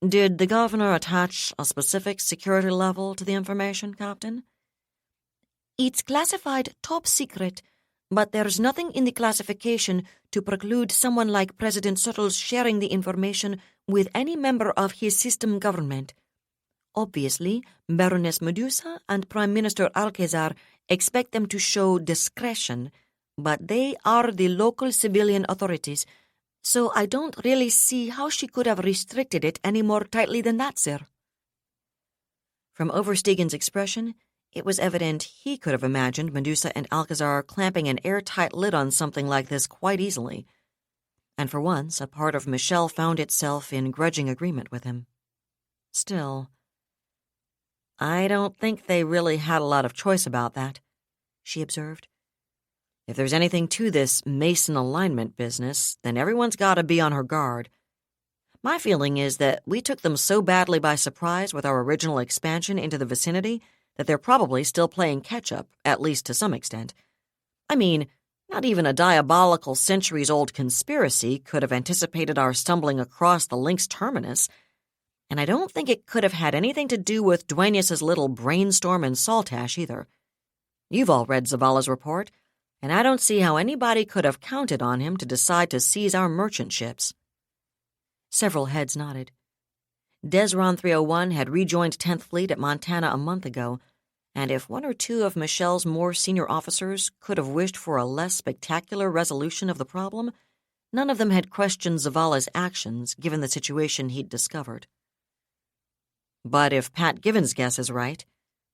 Did the governor attach a specific security level to the information, Captain? It's classified top secret, but there's nothing in the classification to preclude someone like President Suttles sharing the information with any member of his system government. Obviously, Baroness Medusa and Prime Minister Alcazar expect them to show discretion, but they are the local civilian authorities, so I don't really see how she could have restricted it any more tightly than that, sir. From Oversteegen's expression, it was evident he could have imagined Medusa and Alcazar clamping an airtight lid on something like this quite easily. And for once, a part of Michelle found itself in grudging agreement with him. Still, I don't think they really had a lot of choice about that, she observed. If there's anything to this Mason alignment business, then everyone's got to be on her guard. My feeling is that we took them so badly by surprise with our original expansion into the vicinity that they're probably still playing catch-up, at least to some extent. I mean, not even a diabolical centuries-old conspiracy could have anticipated our stumbling across the link's terminus, and I don't think it could have had anything to do with Dueñas's little brainstorm in Saltash either. You've all read Zavala's report, and I don't see how anybody could have counted on him to decide to seize our merchant ships. Several heads nodded. Desron 301 had rejoined 10th Fleet at Montana a month ago, and if one or two of Michelle's more senior officers could have wished for a less spectacular resolution of the problem, none of them had questioned Zavala's actions given the situation he'd discovered. But if Pat Given's guess is right,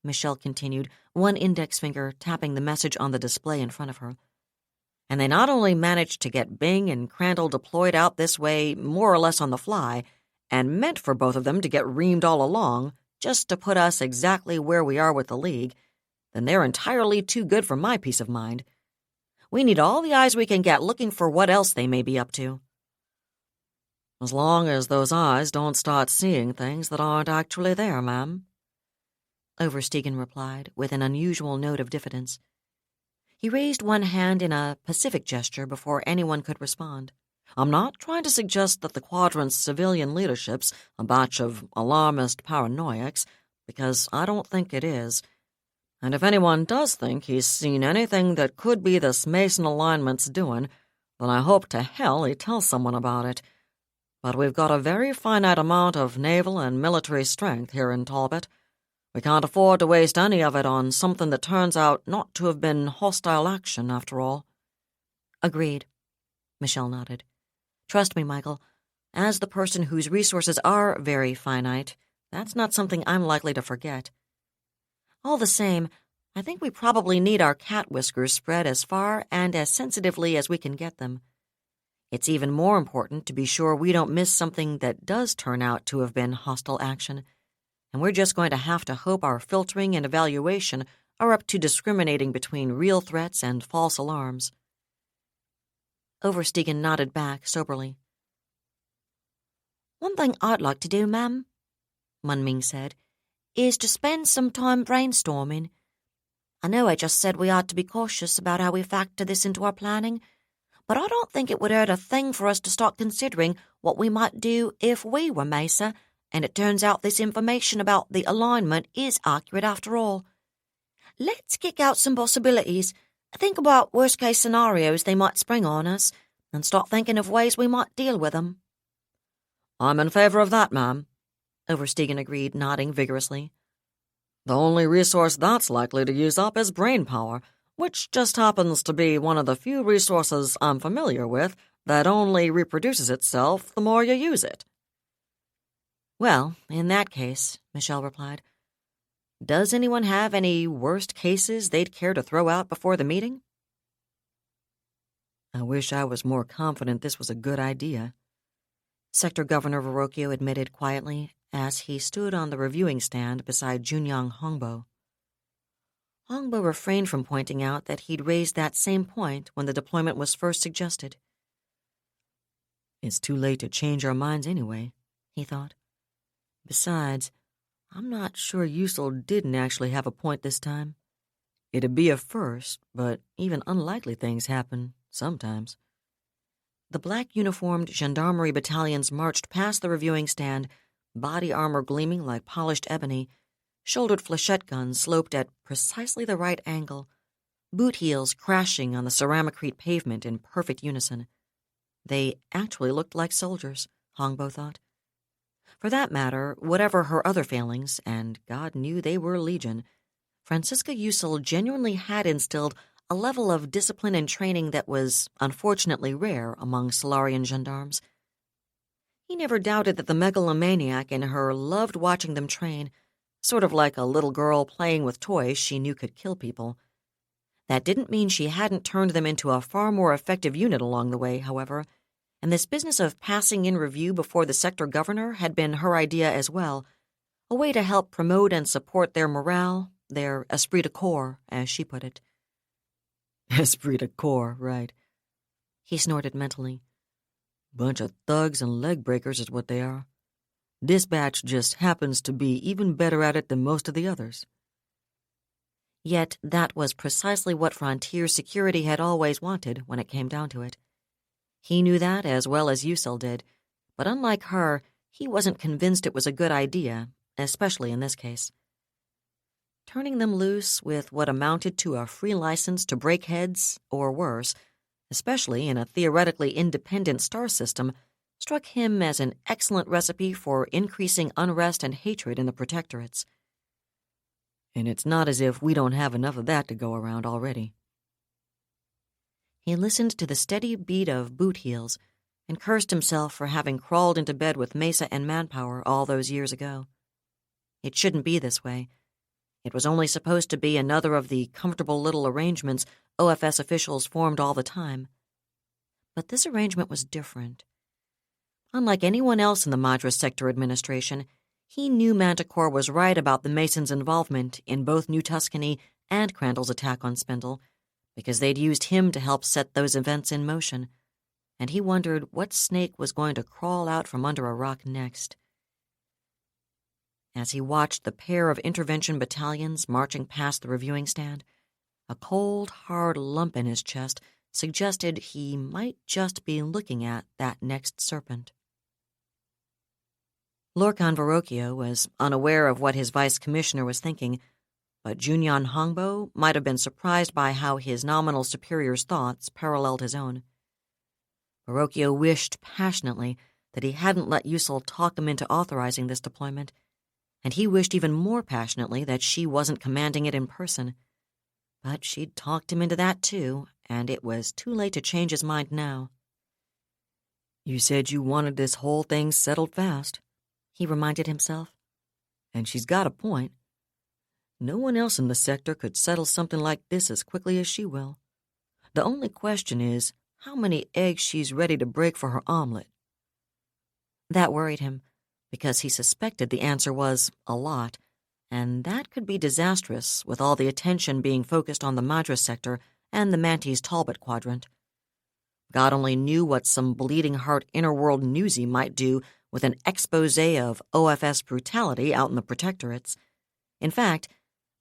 Michelle continued, one index finger tapping the message on the display in front of her, and they not only managed to get Bing and Crandall deployed out this way more or less on the fly, and meant for both of them to get reamed all along, just to put us exactly where we are with the League, then they're entirely too good for my peace of mind. We need all the eyes we can get looking for what else they may be up to. As long as those eyes don't start seeing things that aren't actually there, ma'am, Oversteegen replied, with an unusual note of diffidence. He raised one hand in a pacific gesture before anyone could respond. I'm not trying to suggest that the Quadrant's civilian leadership's a batch of alarmist paranoiacs, because I don't think it is. And if anyone does think he's seen anything that could be this Mason alignment's doing, then I hope to hell he tells someone about it. But we've got a very finite amount of naval and military strength here in Talbot. We can't afford to waste any of it on something that turns out not to have been hostile action, after all. Agreed. Michelle nodded. Trust me, Michael, as the person whose resources are very finite, that's not something I'm likely to forget. All the same, I think we probably need our cat whiskers spread as far and as sensitively as we can get them. It's even more important to be sure we don't miss something that does turn out to have been hostile action, and we're just going to have to hope our filtering and evaluation are up to discriminating between real threats and false alarms. Oversteegen nodded back soberly. One thing I'd like to do, ma'am, Munming said, is to spend some time brainstorming. I know I just said we ought to be cautious about how we factor this into our planning, but I don't think it would hurt a thing for us to start considering what we might do if we were Mesa, and it turns out this information about the alignment is accurate after all. Let's kick out some possibilities, think about worst-case scenarios they might spring on us, and start thinking of ways we might deal with them. I'm in favor of that, ma'am, Oversteegen agreed, nodding vigorously. The only resource that's likely to use up is brain power, which just happens to be one of the few resources I'm familiar with that only reproduces itself the more you use it. Well, in that case, Michelle replied, does anyone have any worst cases they'd care to throw out before the meeting? I wish I was more confident this was a good idea, Sector Governor Verrocchio admitted quietly as he stood on the reviewing stand beside Junyang Hongbo. Hongbo refrained from pointing out that he'd raised that same point when the deployment was first suggested. It's too late to change our minds anyway, he thought. Besides, I'm not sure Usul didn't actually have a point this time. It'd be a first, but even unlikely things happen sometimes. The black-uniformed gendarmerie battalions marched past the reviewing stand, body armor gleaming like polished ebony, shouldered flechette guns sloped at precisely the right angle, boot heels crashing on the ceramicrete pavement in perfect unison. They actually looked like soldiers, Hongbo thought. For that matter, whatever her other failings, and God knew they were legion, Francisca Usul genuinely had instilled a level of discipline and training that was unfortunately rare among Solarian gendarmes. He never doubted that the megalomaniac in her loved watching them train, sort of like a little girl playing with toys she knew could kill people. That didn't mean she hadn't turned them into a far more effective unit along the way, however, and this business of passing in review before the sector governor had been her idea as well, a way to help promote and support their morale, their esprit de corps, as she put it. Esprit de corps, right. He snorted mentally. Bunch of thugs and leg breakers is what they are. This batch just happens to be even better at it than most of the others. Yet that was precisely what Frontier Security had always wanted when it came down to it. He knew that as well as Usul did, but unlike her, he wasn't convinced it was a good idea, especially in this case. Turning them loose with what amounted to a free license to break heads, or worse, especially in a theoretically independent star system, struck him as an excellent recipe for increasing unrest and hatred in the protectorates. And it's not as if we don't have enough of that to go around already. He listened to the steady beat of boot heels and cursed himself for having crawled into bed with Mesa and Manpower all those years ago. It shouldn't be this way. It was only supposed to be another of the comfortable little arrangements OFS officials formed all the time. But this arrangement was different. Unlike anyone else in the Madras Sector administration, he knew Manticore was right about the Masons' involvement in both New Tuscany and Crandall's attack on Spindle, because they'd used him to help set those events in motion, and he wondered what snake was going to crawl out from under a rock next. As he watched the pair of intervention battalions marching past the reviewing stand, a cold, hard lump in his chest suggested he might just be looking at that next serpent. Lorcan Verrocchio was unaware of what his vice commissioner was thinking, but Junyan Hongbo might have been surprised by how his nominal superior's thoughts paralleled his own. Verrocchio wished passionately that he hadn't let Usul talk him into authorizing this deployment, and he wished even more passionately that she wasn't commanding it in person. But she'd talked him into that too, and it was too late to change his mind now. "You said you wanted this whole thing settled fast," he reminded himself. "And she's got a point. No one else in the sector could settle something like this as quickly as she will. The only question is how many eggs she's ready to break for her omelet." That worried him, because he suspected the answer was a lot, and that could be disastrous with all the attention being focused on the Madras sector and the Mantis-Talbot quadrant. God only knew what some bleeding-heart inner-world newsie might do with an expose of OFS brutality out in the protectorates. In fact,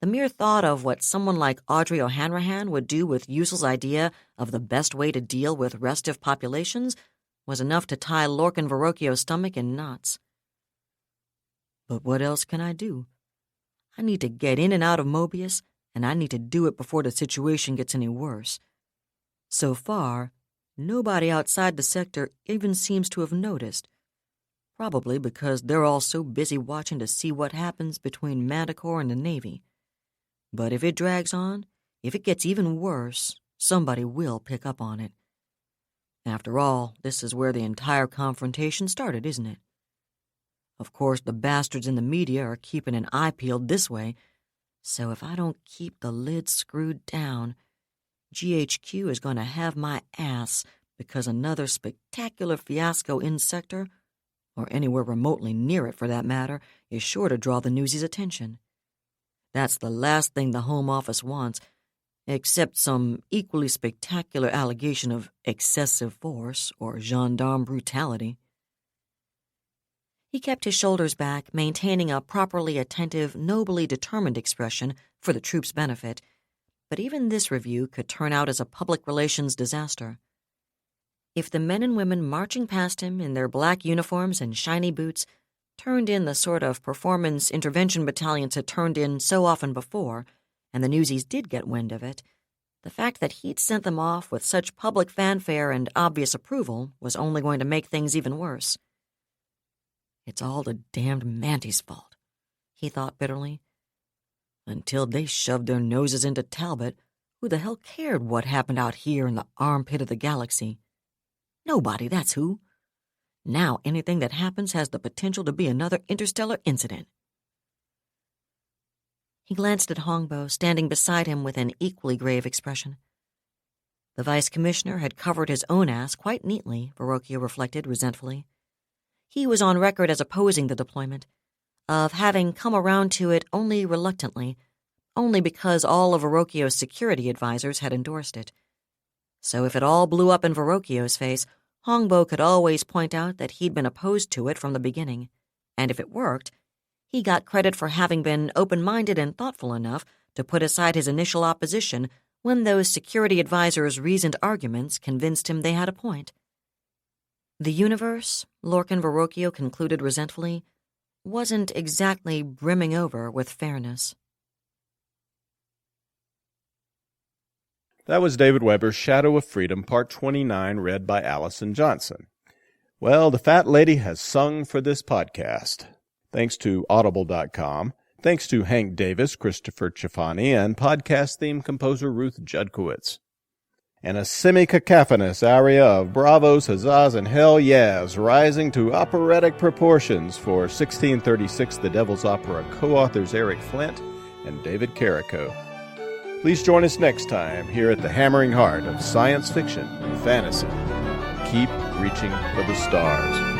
the mere thought of what someone like Audrey O'Hanrahan would do with Usul's idea of the best way to deal with restive populations was enough to tie Lorcan Verrocchio's stomach in knots. But what else can I do? I need to get in and out of Mobius, and I need to do it before the situation gets any worse. So far, nobody outside the sector even seems to have noticed, probably because they're all so busy watching to see what happens between Manticore and the Navy. But if it drags on, if it gets even worse, somebody will pick up on it. After all, this is where the entire confrontation started, isn't it? Of course, the bastards in the media are keeping an eye peeled this way, so if I don't keep the lid screwed down, GHQ is going to have my ass because another spectacular fiasco in sector, or anywhere remotely near it for that matter, is sure to draw the newsies' attention. That's the last thing the Home Office wants, except some equally spectacular allegation of excessive force or gendarme brutality. He kept his shoulders back, maintaining a properly attentive, nobly determined expression for the troops' benefit, but even this review could turn out as a public relations disaster. If the men and women marching past him in their black uniforms and shiny boots turned in the sort of performance intervention battalions had turned in so often before, and the newsies did get wind of it, the fact that he'd sent them off with such public fanfare and obvious approval was only going to make things even worse. It's all the damned Mantis' fault, he thought bitterly. Until they shoved their noses into Talbot, who the hell cared what happened out here in the armpit of the galaxy? Nobody, that's who. Now anything that happens has the potential to be another interstellar incident. He glanced at Hongbo, standing beside him with an equally grave expression. The vice commissioner had covered his own ass quite neatly, Verrocchio reflected resentfully. He was on record as opposing the deployment, of having come around to it only reluctantly, only because all of Verrocchio's security advisors had endorsed it. So if it all blew up in Verrocchio's face, Hongbo could always point out that he'd been opposed to it from the beginning, and if it worked, he got credit for having been open-minded and thoughtful enough to put aside his initial opposition when those security advisors' reasoned arguments convinced him they had a point. The universe, Lorcan Verrocchio concluded resentfully, wasn't exactly brimming over with fairness. That was David Weber's Shadow of Freedom, Part 29, read by Allison Johnson. Well, the fat lady has sung for this podcast. Thanks to Audible.com. Thanks to Hank Davis, Christopher Chafani, and podcast theme composer Ruth Judkowitz. And a semi-cacophonous aria of bravos, huzzas, and hell yeahs rising to operatic proportions for 1636 The Devil's Opera co-authors Eric Flint and David Carrico. Please join us next time here at the hammering heart of science fiction and fantasy. Keep reaching for the stars.